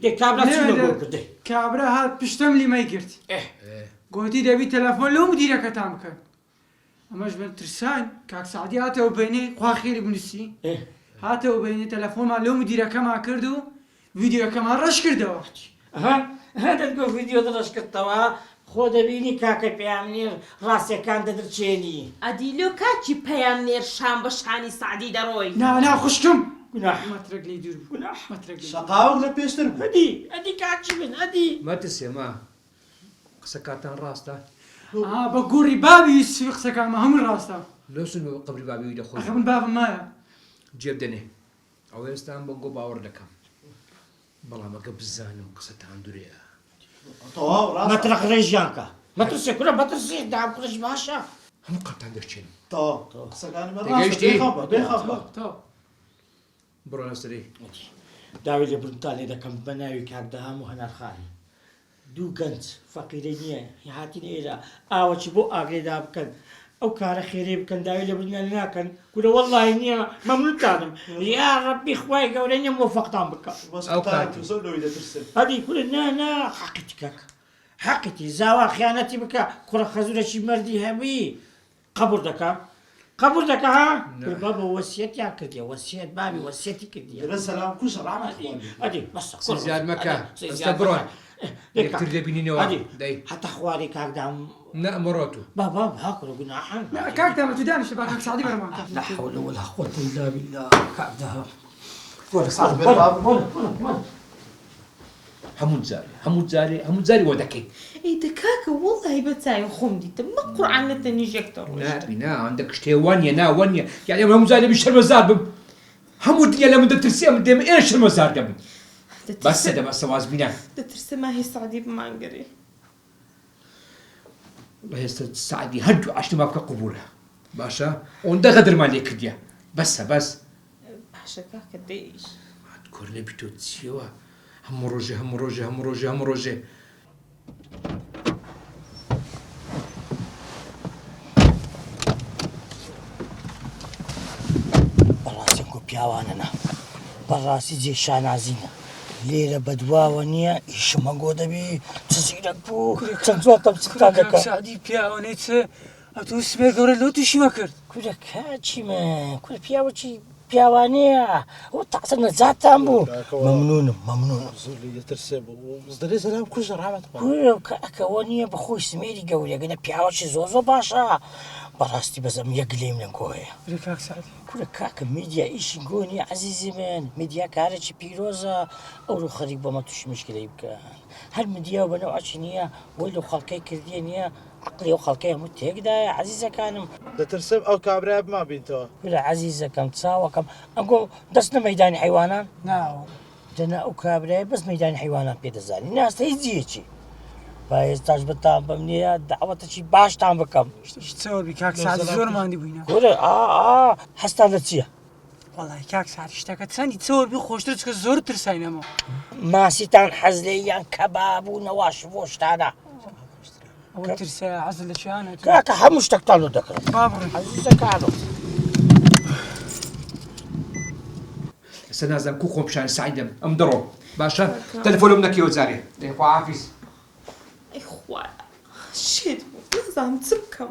دي كابرا تيبا دي کابرا هات پشتم لیمەی کرد گوتی دەبی تەلەفۆن لەو مدیرەکەتان بکەن ئەمەش بن ترسان کاک سعدی هاتەوە بینێ خوا خێری بنووسی هاتەوە بینێ تەلەفۆنمان لەو مدیرەکەمان کرد و ڤیدیۆکەمان ڕەش کردەوە هذا تقول فيديو درش كتوا خود بيني كاكا بيامنير راسي كان تدرشيني ئەدیلۆ کاکی پەیام نێر شان بە شانی سعدی دەڕۆی نا خوشکم گناح مەترەک لێی دوور بوو مەترەک شقاوة لا بيشتربو ادي كاتشي من ادي مەترسێ ما قسەکاتان ڕاستە بە گوڕی بابی یوسفی قسەکانمە هەموو ڕاستە لەو سنەوە قبری بابی دەخۆش ئەخە من بابم مایە جێب دەنێ ئەو ئێستان بە گۆ باوەڕ دەکەم بەڵام ئەگە بزانم قسەتان دوورەیە ما ترك ريجانكا ما ترسي كلها ما ترسي دعم كلش باشا هەموو قەتان دەچێن طو سكاني من تگەیشتی؟ راسك بيخبر بڕۆ لەسەری داوي لي برنتالي دا كم بناوي كاك دهام وهنا الخالي دو كنت فقيرينية هاتيني إلى آوتش بو أغري دابكن أو كار خيري بكن داوي لي برنتالي كان كل والله إني ممنون كانم يا ربي خواي قوليني موفق بك أو كاتي وصلوا إلى ترسل هذه كل نا حقتي كاك حقتي زاوا خيانتي بك كل خزورة شي مردي همي قبر دكا ها بابا وصيتي كردي وصيت بابي وصيتي كردي بس سلام كل شر عمل هذه بس زياد مكة استبرون يكتر دبيني هذه حتى خواري كاك دام لا مراتو بابا هاكلوا جناحا لا كاك دام تداني شباب كاك سعدي برا لا حول ولا قوة إلا بالله كاك دام هەموو جاری وە دەکەی ئەیدە کاکە وەڵی بەچای خۆم دیتە مە قورعانە تەنیژێکتە نابینا ئەندە شتێوانیە ناوەنیە یعنی ئەمە هەموو جارێ شەرمەزار بم هەموو دنیا لە من دەترسی ئەمە دێمە ئێ شەرمەزار دەبم بەسە دەبەسە وازبینە دەترسە ماهی سعدی بمانگەری هێستا سعدی هەردوو عاشتما بکە قوبورە باشە ئەوەندە غەدرمان لێ کردیە بەسە بەس باشە کاکە دەیش کۆر لە بیتۆ چیەوە هەموو ڕۆژێ بەڕاستی پیاوانەنا بەڕاستی جێ شانازینە لێرە بەدواوە نییە ئیشمە گۆ دەبی چ زیرەک بوو چەند زۆرتەم چتان دەکات سعدی پیاوانەی چ ئەتۆ سمێر گەورە لەو تووشیمە کرد کورە کاچیمە کورە پیاوەکی پیاوانەیە ئەو تازە نەجاتتان بوو مەمنونم زۆر لێ دەترسێ دەرێ سەلام کوژە ڕامەت کورە کاکەوە نییە بەخۆی سمێری گەورەگەنە پیاوەکی زۆر باشە بەڕاستی بەزەم یەک لێم لەم کۆیە کورە کاکە میدیا ئیشی گۆنی عەزیزی من میدیا کارێکی پیرۆزە ئەوڕۆ خەریک بەمە تووشی مشکلەی بکەن هەر میدیا و بەنەوعی نییە وەی لەو خەڵکەی کردیە نییە عقلی ئەو خەڵکەی هەموو تێکدایە عەزیزەکانم دەترسم ئەو کابرای بما بینتەوە کورە عەزیزەکەم چاوەکەم ئەگۆ دەست نە مەیدانی حیوانان دەنا ئەو کابرای بەس مەیدانی حیوانان پێدەزانی ناستە هیچ جیەکی با ئێستاش بەتان بەم نییە داوەتەکی باشتان بکەم چۆبی کاک سعد زۆر ماندی بووینە کورە هەستان لە چییە وەڵای کاک سعد شتەکە چەندی چۆربی خۆشتر چکە زۆر ترساینەمەوە ماسیتان حەز لێ یان کەباب و نەواش بۆ شتانە ئەوە ترسە حەز لە چیانە کاکە هەموو شتێکتان لۆ دەکڕم عەزیزەکانم ئێستا نازانم کو خۆمپیشانی سعیدم ئەم دڕۆ باشە تەلەفۆنم نەکەوە جارێ خواحافیز ئەی خوایە شێت بوو نازانم چ بکەم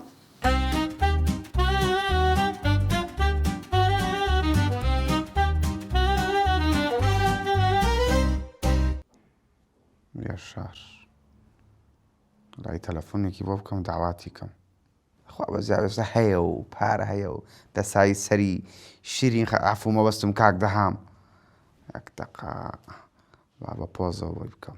یاشار لای تەلەفۆنێکی بۆ بکەم داواتی کەم خوا بەزیاوێستا هەیە و پارە هەیە و دەسایی سەری شیرین عەفومە بەستم کاک دەهام یەک دەقا با بە پۆزەوە بۆی بکەم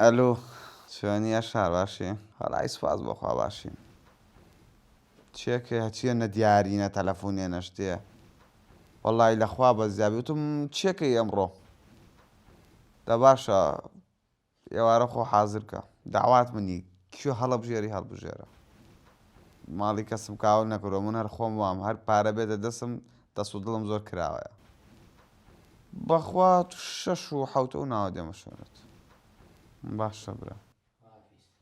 ئەلۆ چۆنی یاشار باشی هەڵای سوپاس بۆخوا باشین چێکێ هەچیە نە دیاری نە تەلەفۆنێ نەشتێ وەڵی لەخوا بەزیابی وتم چێکەی ئەمڕۆ دە باشە ئێوارە خۆ حازرکە داوات منی کێ هەڵەبژێری هەڵبژێرە ماڵی کەسم کاوە نەکڕۆ من هەر خۆم وام هەر پارە بێتە دەستم دەست و دڵم زۆر کراوەیە بەخوا 6 و 7 و ناوە دێمە شوێنێت باشە برا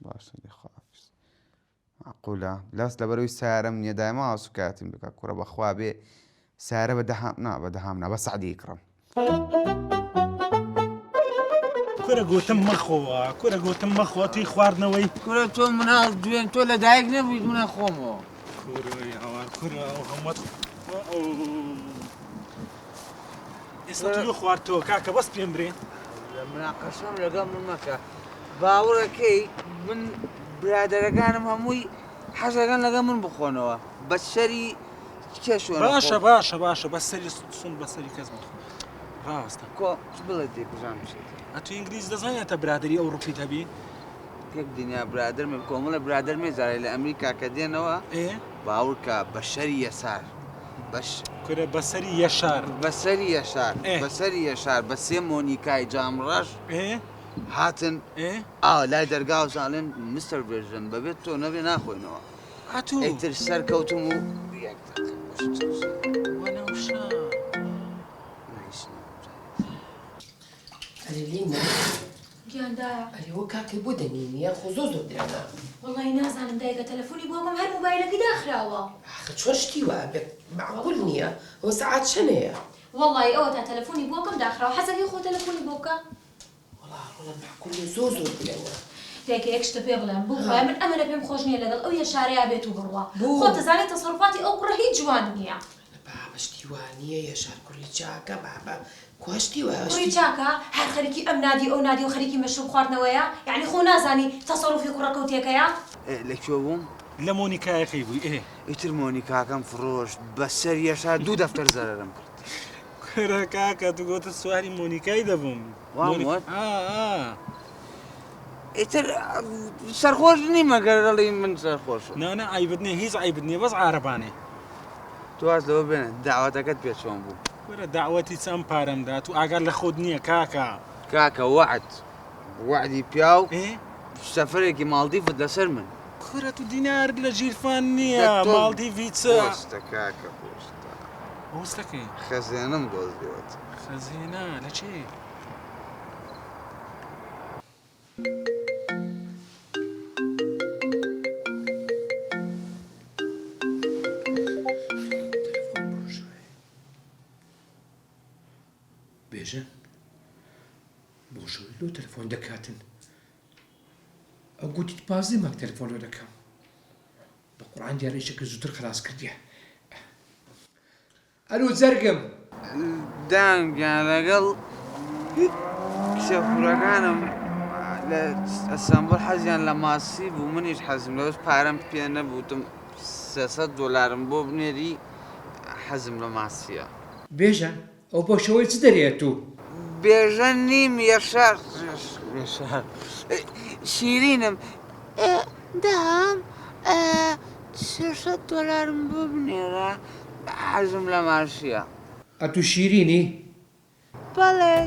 باشە خواحافیز معقولە لەست لەبەرەوەی سارەم نییە دایما ئاسوکاتیم بکە کوڕە بەخوا بێ سارە بەدەهام نا بە سعدی کڕم کورە گوتم مەخۆوە کورە گوتم مەخۆ توی خواردنەوەی کورە تۆ مناڵ دوێن تۆ لە دایک نەبوویت منە خۆمەوە کوڕۆی ئەوان کورە ئەو هەمووت ئێستا تۆ خواردتەوە کاکە بەس پێم برێ لە مناقەشەم لەگەڵ من مەکە باوەڕەکەی من برادەرەکانم هەمووی حەزەکەن لەگەڵ من بخۆنەوە بە سەری کێشوە باشە بەسەری سون بەسەری کەس بخۆ ڕاستە کۆ بڵێ تێکوژان بشێت ئەتو ئینگلیز دەزانێتە برادری ئەو ڕوپیت هەبی کێک دنیا برادرمێ کۆمەڵە برادرمێ زارێ لە ئەمریکا کە دێنەوە باوڕکە بەشەری یەسار کورە بەسەری یەشار بەسەری یەشار بە سێ مۆنیکای جامڕەش هاتن لای دەرگا و زانڵێن مستەر ڤێژن بەبێت تۆ نەبێ ناخۆینەوە ئەیتر سەر کەوتم و گیاندایە ئەرێوە کاکەی بۆ دەمینیە خۆ زۆر درێنە وەڵی نازانم دایکە تەلەفۆنی بۆکەم هەر مۆبایلەکەی داخراوە چۆن شتی وە بێت معقول نییە ئەوە سەعات چەندەیە وەڵی ئەوە تا تەلەفۆنی بۆکەم داخراوە حەزەکەی خۆ تەلەفۆنی بۆکە وەڵام معقول زۆر درێنە دایکە یەک شتە پێ بڵێم بخوای من ئەمەە پێم خۆش نییە لەگەڵ ئەو یەشارەیە بێت و بڕوە خۆ دەزانێت تەسەڕوفاتی ئەو کوڕە هیچ جوان نییە باشتی وانییە یەشار کوڕی چاکە بابە کوشتی وە کوڕی چاکە هەر خەریکی ئەم نادی ئەو نادی و خەریکی مەشروب خواردنەوەیە یعنی خۆ نازانی تەسەڕوفی کوڕەکەوتێکەیە لەکوێ بووم لە مۆنیکایەکەی بووی ئیتر مۆنیکاکەم فرۆشت بەسەر یەشار 2 دەفتەر زەرەرم کرد کورە کاکە تو گۆتە سواری مۆنیکای دەبووم ئیتر سەرخۆش نیمە گەرەڵی من سەرخۆشە نانە عیبت نییە هیچ عیبت نییە بەس عارەبانێ تواز لەوە بێنە داواتەکەت پێ چۆن بوو وەرە داوەتی چەند پارەمدا تو ئاگار لە خۆت نییە کاکە وعدی پیاو سەفەرێکی ماڵدیفت لەسەر من کورە تو دینار لە ژیرفان نییە ماڵدیڤی چ کاکە بۆستەکەی خەزێنم دۆزیوت خەزێنە لە چێ بێژە بۆشەوەی لۆ تەلەفۆن دەکاتن ئەو گوتیت پازدەی ماک تەلەفۆن لۆ دەکەم بە قورعان دیارەیشەکە زووتر خلاص کردیە ئەلو زەرگم دامگیان لەگەڵ کچە کوڕەکانم لە ئەسەمبڵ حەزیان لە ماسی بوو منیش حەزم لەوەش پارەم پێ نەبووتم $300 بۆ بنێری حەزم لە ماسیە بێژە ئەو بۆشەوەی چ دەرێت و بێژە نیم یەشار شیرینم دام $300 بۆ بنێرە حەزم لە ماسیە ئەتو شیرینی بەڵێ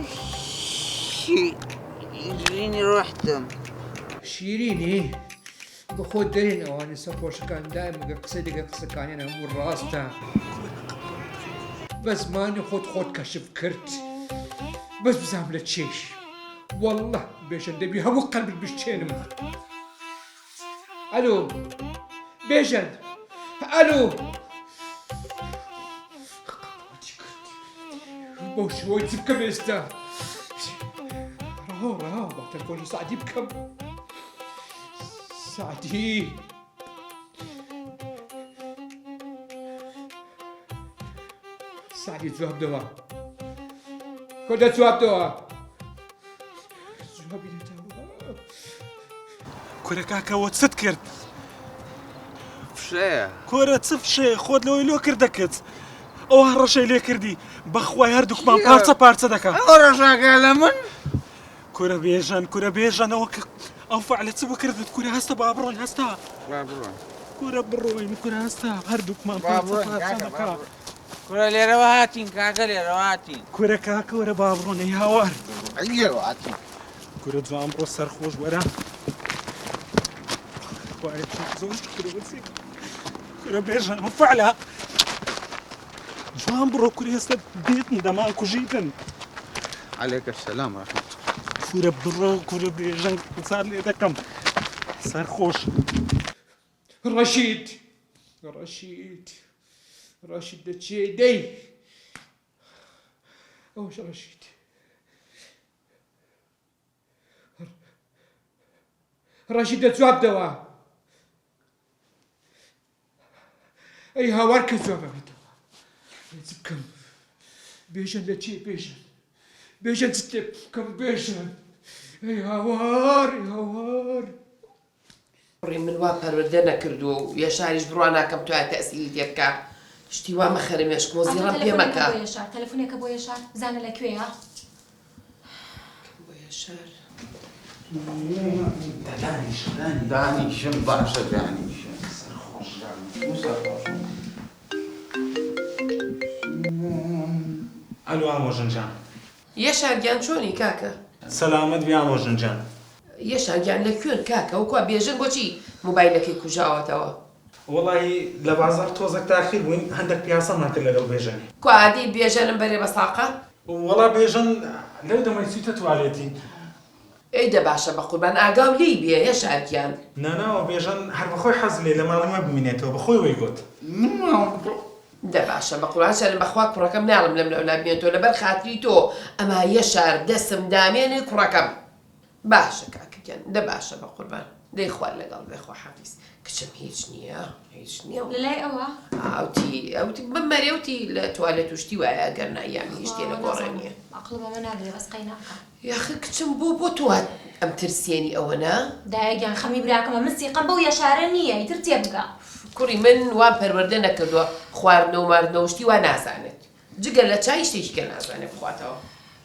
شیرینی ڕۆحتم شیرینی بە خۆت دەرێن ئەوانە سەرخۆشەکان دایمگە قسە دەگە قسەکانیان هەموو ڕاستە بە زمانی خۆت کەشف کرد بەس بزانم لە چێش وەڵڵە بێژەن دەبی هەموو قەلبت بشتێنم ئەلۆ بێژەن ئەلۆ بۆ شوۆی چ بکەم ئێستا ڕاو بە تەلەفۆنی سعدی بکەم سعدی سعدی جواب دەوە کۆدە جواب دەوە جوابی نەداوە کورە کاکەوە چت کرد فشەیە کۆرە چ فشەیە خۆت لەوەی لۆ کردەکەت ئەو ڕەشەی لێ کردی بەخوای هەردووکمان پارچە دەکات ئەو ڕەشاکە لە من کورە بێژەن ئەو فعلە چ بۆ کردت کورە هەستە با بڕۆین هەستا کورە بڕۆین کورە هەستا هەردووکمان پارچە دەکات کورە لێرەوە هاتین کاکە لێرەوە هاتین کورە کاکە وەرە با بڕۆن ئەی هاوار لێرەوە هاتین کورە جوان بڕۆ سەرخۆش وەرە کورە بێژەن ئەو فعلە جوان بڕۆ کورە هێستا بێتن دەمان کوژیتن عەلەیکە سەلام ڕەحمەت کورە بڕۆ کورە بێژەن قسات لێ دەکەم سەرخۆش ڕەشید دەچێ دەی ئەوش ڕەشید دەجواب دەوە ئەی هاوار کە جواب بێتەوە چ بکەم بێژەن لە چێ بێژەن چ تێ بکەم بێژەن ئەی هاوار ڕێ من وا پەروەردە نەکردووە و یەشاریش بڕوا ناکەم توانێت تەسیری تێ بکە شتی وا مەخەرە مێشکۆ زیڕەم پێ مەکە تەلەفۆنێکە بۆ یەشار بزانە لەکوێیە بۆ یەشار دانیشم باشە دانیشم ئەلو ئامۆژنجان یەشارگیان چۆنی کاکە سەلامەت بێ ئامۆژنجان یەشارگیان لە کوێن کاکە وەکووا بێژن بۆچی موبایلەکەی کوژاوەتەوە وەڵی لە بازار تۆزێک تاخیر بووین هەندێک پیاسە ناکرد لەگەڵ بێژەنی کوادی بێژەنم بەرێ بە ساقە وەڵا بێژن لەو دەمەی چوویتە توالێتی ئەیدە باشە بە قوربان ئاگاو لی بێ یەشارگیان ناناوە بێژن هەر بەخۆی حەز لێ لە ماڵی مە بمینێتەوە بەخۆی وەی گوت دە باشە بە قوربان شەرم بەخوا کوڕەکەم ناڵم لەم لەولا بێنێتەوە لەبەر خاتری تۆ ئەما یەشار دەستم دامێنێ کوڕەکەم باشە کاکەگیان دە باشە بە قوربان دەی خوار لەگەڵ بێخوا حەفیز کچم هیچ نییە لەلای ئەوە ئەوتی بمەرێوتی لە توالێت توشتی وایە ئەگەر نایامی هیچ تێ لە گۆڕێنیە عەقڵ بەمە ناگرێ بەسقەی ناکە یاخە کچم بۆ تۆ ئەم ترسێنی ئەوە نا دایەگیان خەمی براکەمە من سیقەم بەو یەشارە نییە ئیتر تێبگە کوڕی من وان پەروەردە نەکردووە خواردنەوە و ماردنەوەشتی وا نازانێت جگە لە چای شتێکیکە نازانێت بخواتەوە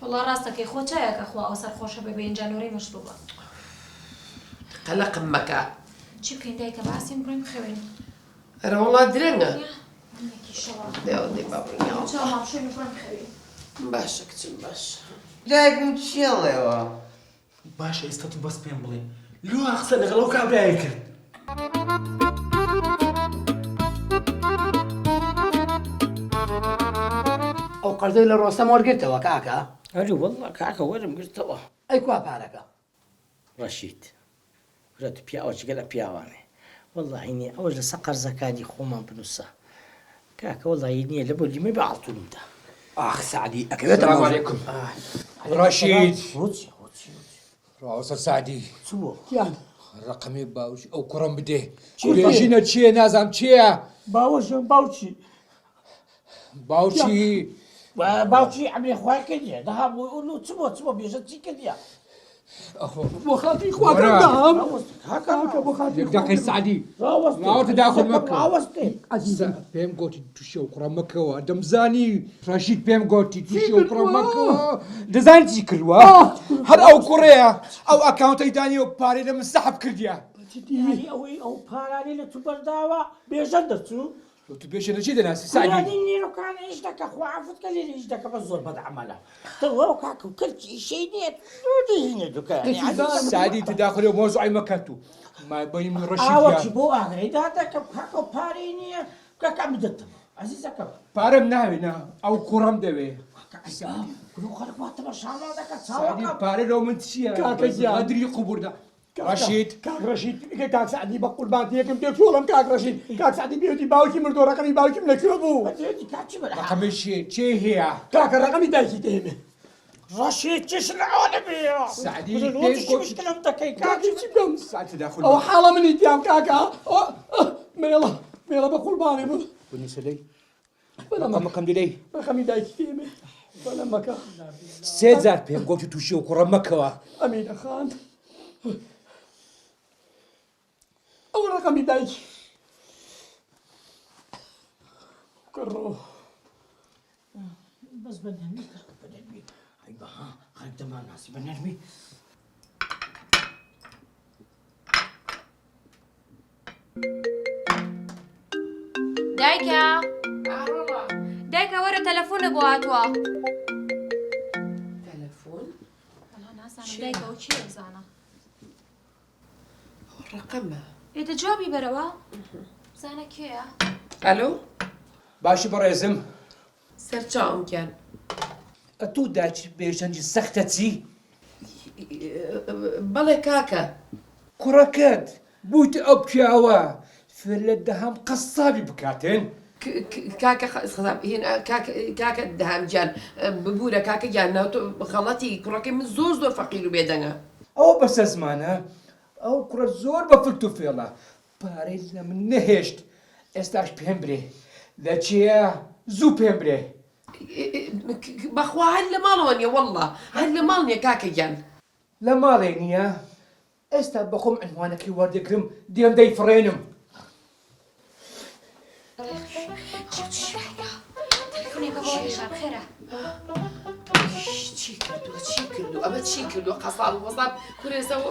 وەڵا ڕاستەکەی خۆ چایەکە خوا ئەو سەرخۆشە بێ بەینجانۆرەی مەشروبە قەلەقم مەکە چی بکەین دایکە باسیم بڕۆین بخەوێن ئەرە وڵات درەنگە باشە کچم باش دایکم چێڵێەوە باشە ئێستا تو بەس پێم بڵێ لۆ قسە لەگەڵ ئەو کابرایە کرد ئەو قەردەی لە ڕۆستەم وەرگرتەوە کاکە هەرو وەڵڵا کاکە وەرم گرتەوە ئەی کوا پارەکە ڕەشید ورە تو پیاوە جگە لە پیاوانێ وەڵڵا عینی ئەوەش لەسەر قەرزەکانی خۆمان بنووسە کاکە وەڵڵا نییە لە بۆ لیمەی بەعڵتونمدا اخ سعدي السلام عليكم رشيد روتي راوسە سعدی كيان ڕقمی باوش ئەو کوڕم بدێ بێژینە چییە نازام چییە باوەشم باوچی باوچی باوچی ئەمێ خوای کردیە دەهابوو چبۆ بێژە چی کردیە بۆ خاتی خواکەم دام بۆ خاتی دەکەی سعدی ڕاوەتە داخۆ مەکە پێم گوتی تووشە و کوڕە مەکەوە دەمزانی ڕەشید پێم گوتی تووشە و کوڕە مەکەوە دەزانی چی کردووە هەر ئەو کوڕەیە ئەو ئەکاونتەی دانی و پارەی لە من سەحب کردیە ئەوەی ئەو پارانی لە تو بەرداوە بێژە دەچوو تو بێژە لە چی دەناسی سعدی نیرۆکان هیچ دەکە خوافت کە لێ هیچ دەکە بە زۆر بەدعمەلە تەواو کاکە و کەرچی ئیشەی نیێت دێنێ دوکان سعدی تداخل مۆزوعی مەکە تو ما بەیم ڕەشید ئاوەکی بۆ ئاگرەیدا دەکەم کاکە و پارەی نییە کاکە بدەتەوە عەزیزەکەم پارەم ناوێ ئەو کوڕم دەوێ خەڵک بە شاڵا دەکەت سعدی پارە لەو من چییە کاکە گیان قەدری قوبوردە رشید کاک ڕەشید کاک سعدی بە قوربانتی یەکم پێ چۆڵم کاک ڕەشید کاک سعدی بێتی باوکی مردۆ ڕقمی باوکیم لەکوێ بوو ڕقمی چێ هەیە کاکە ڕقمی دایکی دێمێ ڕەشید چش لەوانە بێ سعدی مشکلم دەکەی کاکی چی بکەم سعدی داخل ئەو حاڵە منی دیام کاکە مێڵە بە قوربانی بوو بنیسە لەی ڕقەمەکەم دەی ڕقمی دایکی دێمێ بەلە مەکە 3000 پێم گوتی تووشی و کوڕە مەکەوە ئەمینە خان ئەو ڕقمی دایکی کڕۆ بەس بە نەرمی بە نەرمی ئەی بەها خەڵک دەماناسی بە نەرمی دایکە دایکە وەرە تەلەفۆنە بۆ هاتووە تەلەفۆن نازانم دایکەوە چی ئەزانە ڕقەمە ئێدە جوابی بەرەوە زانە کێیە ئەلۆ باشی بەڕێزم سەرچاومکیان ئەتوو داچ بێژەنجی سەختە چی بەڵێ کاکە کوڕەکەت بوویتە ئەو پیاوە فێر لە دەهام قەسابی بکاتێن کاکە دەهامجان ببوورە کاکە گیان ناوتۆ خەڵەتی کوڕەکەی من زۆر فەقیر و بێدەنگە ئەوە بەسە زمانە ئەو کوڕە زۆر بە فلت و فێڵە پارەی لە من نەهێشت ئێستاش پێم برێ لە چیە زوو پێم برێ بەخوا هەر لە ماڵەوە نیە وەڵڵا هەر لە ماڵ نییە کاکە گیان لە ماڵێ نییە ئێستا بەخۆم عنوانەکەی وەردەگرم دێم دەیفڕێنم تەلەفۆنێکە بۆ هێشان خێرە چی کردو ئەمە چی کردو قەساڵ وەساب کورێزەوە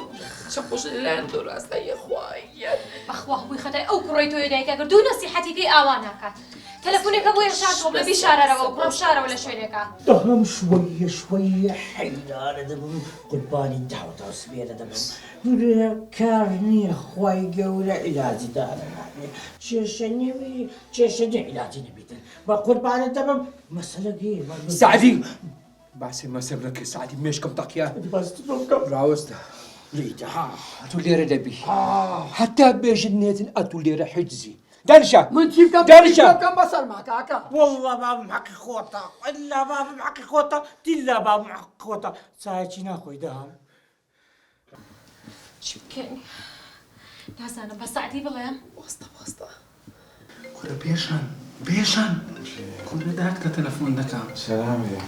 شەقۆش لەلایەن تۆ ڕاستاییە خوایە بەخوا هەبووی خەتای ئەو کوڕی تۆی دایکە کرد دوو نەسیحەتیکەی ئاوا ناکات تەلەفۆنێکە بۆ هێشان لە بیشارەرەوە و کوڕم شارەوە لە شوێنێکە دەهەم شوەیە حەیدارە دەبم قوربانی داوەتە سبێرە دەبم کار نییە خوای گەورە عیلاجی دارە نامێ کێشە نێوی کێشە نیە عیلاجی نەبیتن بە قوربانە دەبم مەسەلە گێ سعدی باسی مەسەبرەکە سعدی مێشکم تەقیە ڕاوەستە لیتەها ئەتوو لێرە دەبی هەتا بێژن نێتن ئەتوو لێرە حیجزی دانشە من چی بکەم بکەم بەسەرما کاکە والله بابم حەقی خۆتە ئەللا بابم حەقی خۆتە دیلا بابم حەقی خۆتە چایەکی ناخۆی دەهام چی بکەین نازانم بە سعدی بڵێم وەستە کورە بێژان کورە دات کە تەلەفۆن دەکەم سەلامێ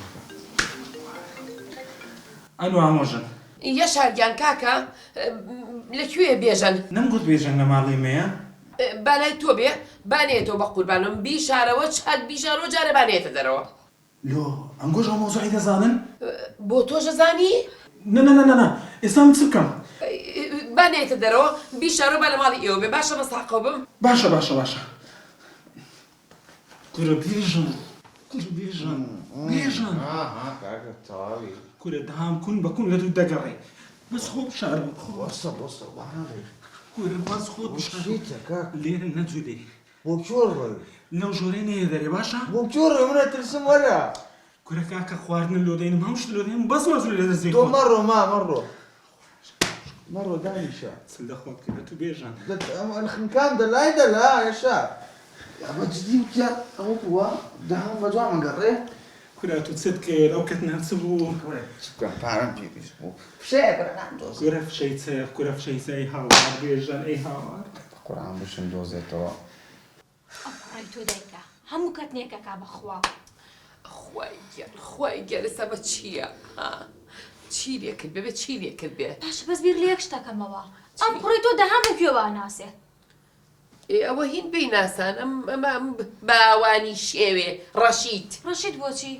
ئەلو ئامۆژن یەشارگیان کاکە لەکوێ بێژەن نەمگوت بێژەن لە ماڵی مەیە بالای تۆ بێ بانێتەوە بە قوربانم بیشارەوە چەند بیشارەوە جارە بانێتە دەرەوە لۆ ئەمگۆژ ئەو مۆزوعی دەزانن بۆ تۆشە زانی نە ئێستا من چ بکەم بانێتە دەرەوە بیشارەوە با لە ماڵی ئێوە بێ باشە مەستاقەوە بم باشە کورە بێژن کورە دەهام کون بە کون لە دوو دەگەڕێ بەس خۆ بشارە کورە باز خۆ بشارە لێرە نەجوولێ بۆ کۆڕ لەو ژۆرەی نەیە دەرێ باشە بۆ کۆڕ منە ترسم وەرە کورە کاکە خواردن لۆدەینم هەمشت لۆدەینم بەس مەزوو لە دەستێ تۆ مەڕۆ دانیشە سلدەخۆ بکەێت تو بێژان خنکان دەلای دەلا یێشا ئەمە جدی وتیا ئەوە بووە دەهام بە دوامە گەڕێ کورە تو چت کرد ئەو کەتنان چ بوو پارەم پێویست بوو فشێ بەرەنامدۆزێ کورە فشەی چێ کورە فشەی چێ ئەی هاوار بێژان ئەی هاوار قورآن بشم دۆزێتەوە ئەو کوڕی تۆ دایکە هەموو کەتنێکەکە بەخوا خوای گەر ئێستا بە چییە چی لێ کرد بێ چی لێ کرد بێ باشە بەس بیر لە یەک شتەکەمەوە ئەم کوڕی تۆ دەهام لەکوێوە ناسێ ئەوە هین پێی ناسان ئەمە باوانی شێوێ ڕەشید بۆچی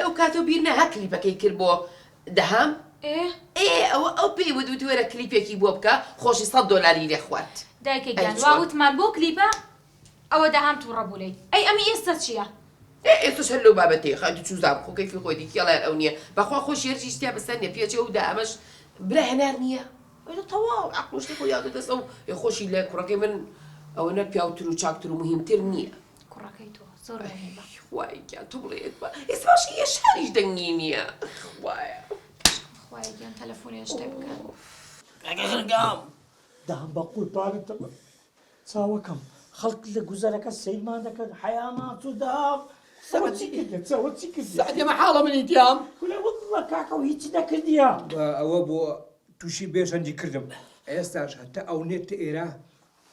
ئەو کاتۆ بیر نەها کلیپەکەی کرد بۆ دەهام ئەو پێی وت وەرە کلیپێکی بۆ بکە خۆشی $100 لێ خوارد دایکە گیان واوتمان بۆ کلیپە ئەوە دەهام تووڕە بوولەی ئەی ئەمی ئێستا چییە؟ ئێستش هەر لەو بابەتەیە خەدی چوزاب خۆ کەیفی خۆی دیکێڵیان ئەو نییە بەخوا خۆشی هەرچی شتیا بەسەر نیە پێچێ و دامەش برا هێنار نییە تەواو عەقڵشتی خۆی یادە دەست ئەو خۆشی لە کوڕەکەی من ئەوە نە پیاوتر و چاکتر و مهمتر نییە کوڕەکەی تۆ زۆر مهمە خوای گیان تۆ بڵێت بە ئێستا باشی یە شاریش دەنگی نییە خوایە خوای گیان تەلەفۆنێ شتێ بکەن ئەگەرگام دام بە قوربانت چاوەکەم خەڵک لە گوزەرەکە سەیرمان دەکەن حەیامات و دام سەوە چی کردێت سەوە چی کرد سعدی ئەمە حاڵە منی دیام کولە وەڵڵە کاکە و هیچی نەکردیە ئەوە بۆ تووشی بێژەنجی کردم ئێستاش هەتا ئەو نێتە ئێرە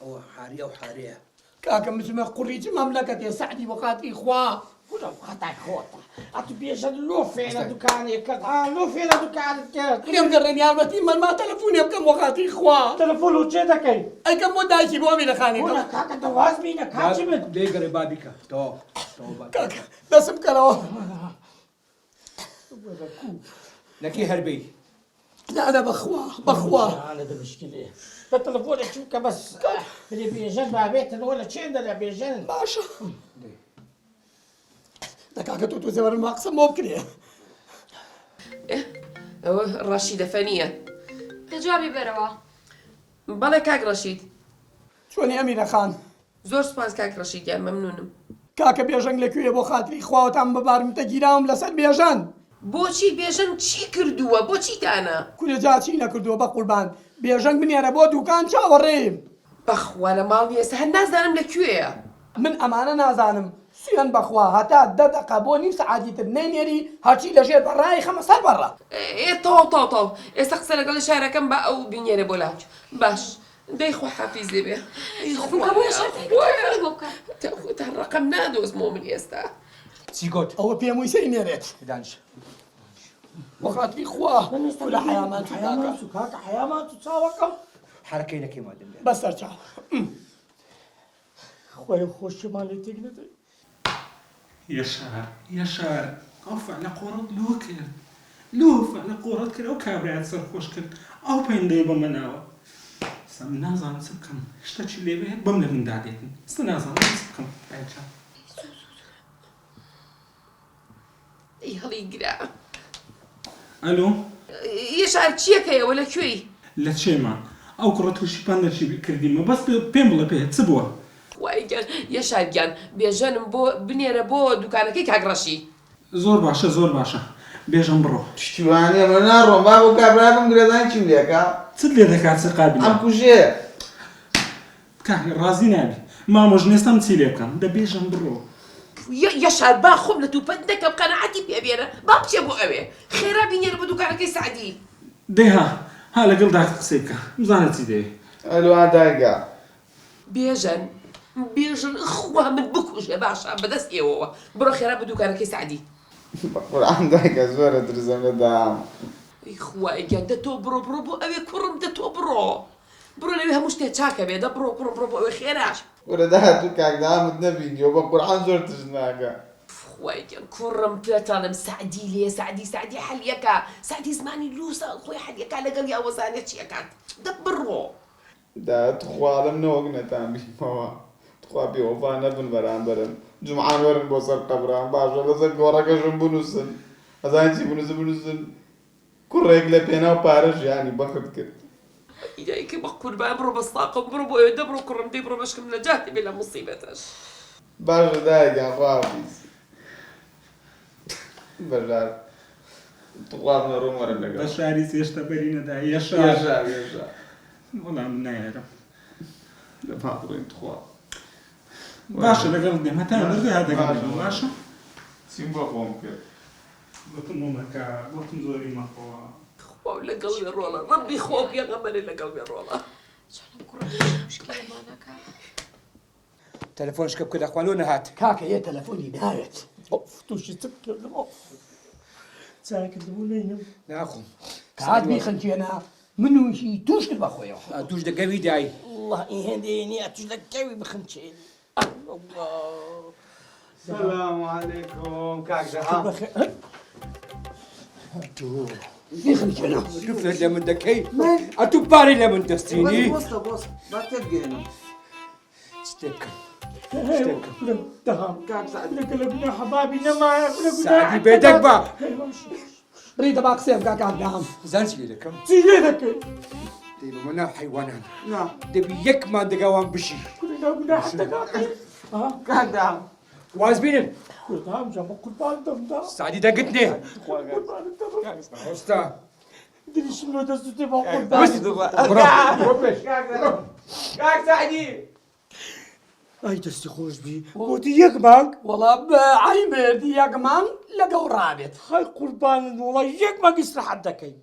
ئەوە حاری ئەو حارەیە کاکە مزمە قوڕیجی مەملەکەتێ سعدی بۆ خاتری خوا کورە خەتای خۆتە ئەتو بێژە لۆ فێنە دوکانێکت لۆ فێنە دوکانت کرد لێم گەڕێن یارمەتی من ما تەلەفۆنێ بکەم بۆ خاتری خوا تەلەفۆن و چێ دەکەی ئەیکەم بۆ دایکی بۆ میرەخانێک کاکە دەواز بینە کاچی من لێگەڕێ بابیکە تەواو کاکە دەسم کەرەوە نەکی هەربەی نانە بەخوا لە دەمشکلێ بە تەلەفۆنێک چووکە بەس لێ بێژەن بابێتەوە لە چێندە لە بێژەن باشە دەکاکە تۆ زێوەرم قسەم بۆ بکرێ ئەوە ڕەشید دەفەنیە جوابی بەرەوە بەڵێ کاک ڕەشید چۆنی ئەمینە خان زۆر سوپاس کاک ڕەشیدیان مەمنونم کاکە بێژەنگ لەکوێ بۆ خاتری خواوەتان ببارمتە گیراوم لەسەر بێژەن بۆچی بێژەنگ چی کردووە بۆچی تانە کورە جا چی نەکردووە بە قوربان بێژەنگ بنێرە بۆ دوکان چاوەڕێم بەخوا لە ماڵ نیە هەر نازانم لەکوێیە من ئەمانە نازانم سوێن بەخوا هەتا 10 دقە بۆ نیم سەعاتی تر نەینێری هەرچی لەژێر بەڕای خەمە سەر بەڕە تەواو ئێستا قسە لەگەڵ شارەکەم بە ئەو بینێرە بۆ لاوچ باش دەی خۆ حافیزێ بێ تان ڕقم نادۆزمەوە من ئێستا چی گوت ئەوە پێم وی سەینێرێت دانش بۆ خاتری خوا لە حەیامان و کاکە حەیامان و چاوەکەم حرەکەی نەکەی مادەم بەسەر چاو خۆی خۆشمان لێ تێک نەدەی یەشار ئەو فعلە قۆڕەت لۆ کرد لۆ فعلە قۆڕەت کرد ئەو کابرایەت سەرخۆش کرد ئەو پەیندەی بە مناوە سەم نازانم چ بکەم شتێکی لێ بێت بەم لە مندا دێتن ئێستا نازانم چ بکەم ئەی هەڵی گرا ئەلۆ یەشار چیەکەیەوە لەکوێی لە چێمان ئەو کوڕە تووشی پەندەشی کردیمە بەس پێم بڵێ پێ چ بووە یەشارگیان بێژەنم بۆ بنێرە بۆ دوکانەکەی کاگڕەشی زۆر باشە بێژم بڕۆ پشتیوانە من ناڕۆم با بۆ کابرایم گرێدان چی لێکە چت لێ دەکات چ قابل ئەم کوژێ کاک ڕازی نابی مامۆژ نێستم چی لێ بکەم دە بێژم بڕۆ یەشار با خۆم لە تووپەت دەکەم قەنەعەتی پێبێنە با بچێ بۆ ئەوێ خێرا بینێرە بە دوکانەکەی سعدی دەیها ها لەگەڵ داکە قسەی بکە بزانە چی دەوێ ئەلوان دایگا بێژن خوا من بکوژێ باشە بەدەست ئێوەوە بڕۆ خێرا بە دوکانەکەی سعدی بەقورعان دایگا زۆرە درزم لەدام خوای گیان دە تۆ بڕۆ بۆ ئەوێ کوڕم دە تۆ بڕۆ لەوێ هەموو شتێ چاکە بێ دە بڕۆ بۆ ئەوێ خێراش وەرە داهاتوو کاکدامت نەبینیەوە بەقورعان زۆر تژناکە خوای گیان کوڕم پێتانم سعدی لێ سعدی حەلیەکە سعدی زمانی لووسە خۆی حەلیەکە لەگەڵ یا وەزانێت چیەکات دە بڕۆ داهات خواڵم نەوەک نەتان بیمەوە تخوا بێوەفا نەبن بەرامبەرن جمعان وەرن بۆ سەر قەبران باشە لەسەر گۆڕەکەشم بنووسن ئەزان چی بنووسن کوڕێک لە پێناو پارەش ینی بەخت کرد ئیدایکە بە قوربان بڕۆ بەستاقم بڕۆ بۆ ئێوە دەبڕۆ کوڕم دەی بڕۆ بەشکم لە جاتی بێ لە موسیبەتەش باشە دایگا خواحافیز بەژار تخواب نەڕۆم وەرە لەگەڵ بە شاری سێشتە بەرینەدا یەشار وەڵام نایەرم لە پاڵڕێن تخوا باشە لەگەڵ دێم هەتا دەرگا دەگەڵ باشە چیم بۆ خۆم کرد گوتم مۆمەکە گوتم زۆری مەخۆوە خوا لەگەڵ وێ ڕۆڵە ڕەبی خۆ پێغەمبەرێ لەگەڵ وێ ڕۆڵە تەلەفۆن شکە بکە دەخوالۆ نەهات کاکە یە تەلەفۆنی ناوێت تووشی چ بکردم چای کردبوو نینم ناخۆم کات بیخەنکێنا من و هی توش کرد بەخۆیەوە توش دەگەوی دای والله ئین هێندێنی توش دەکەوی بخەنچێنی سلام علیکم کاک جەهان بیخەنکێنا لوفلت لە من دەکەی ئەتوو پارەی لە من دەستینی بۆستە بۆست با تێبگەێنم شتێکم دەهام لەگە لە بنە حەبابی نەمایە سعدی بێدەک بە بڕی دەبا قسێم کاکان دەهام زان چی لێ دەکەم چی لێ دەکەی دەی بە ناو حیوانان دەبی یەکمان دەگاوان بشی کاک دەهام واز بینن دەهام جا بە قوربان دەمدا سعدی دەگتنێ هۆستا دریشم لۆ دەستوتێ بە قوربان کاک سعدی ئای دەستی خۆش بی گوتی یەک مانگ وەڵا بەعی مردی یەک مانگ لەگەڵ ڕابێت خەی قوربانن وڵا یەک مانگ ئیستراحەت دەکەین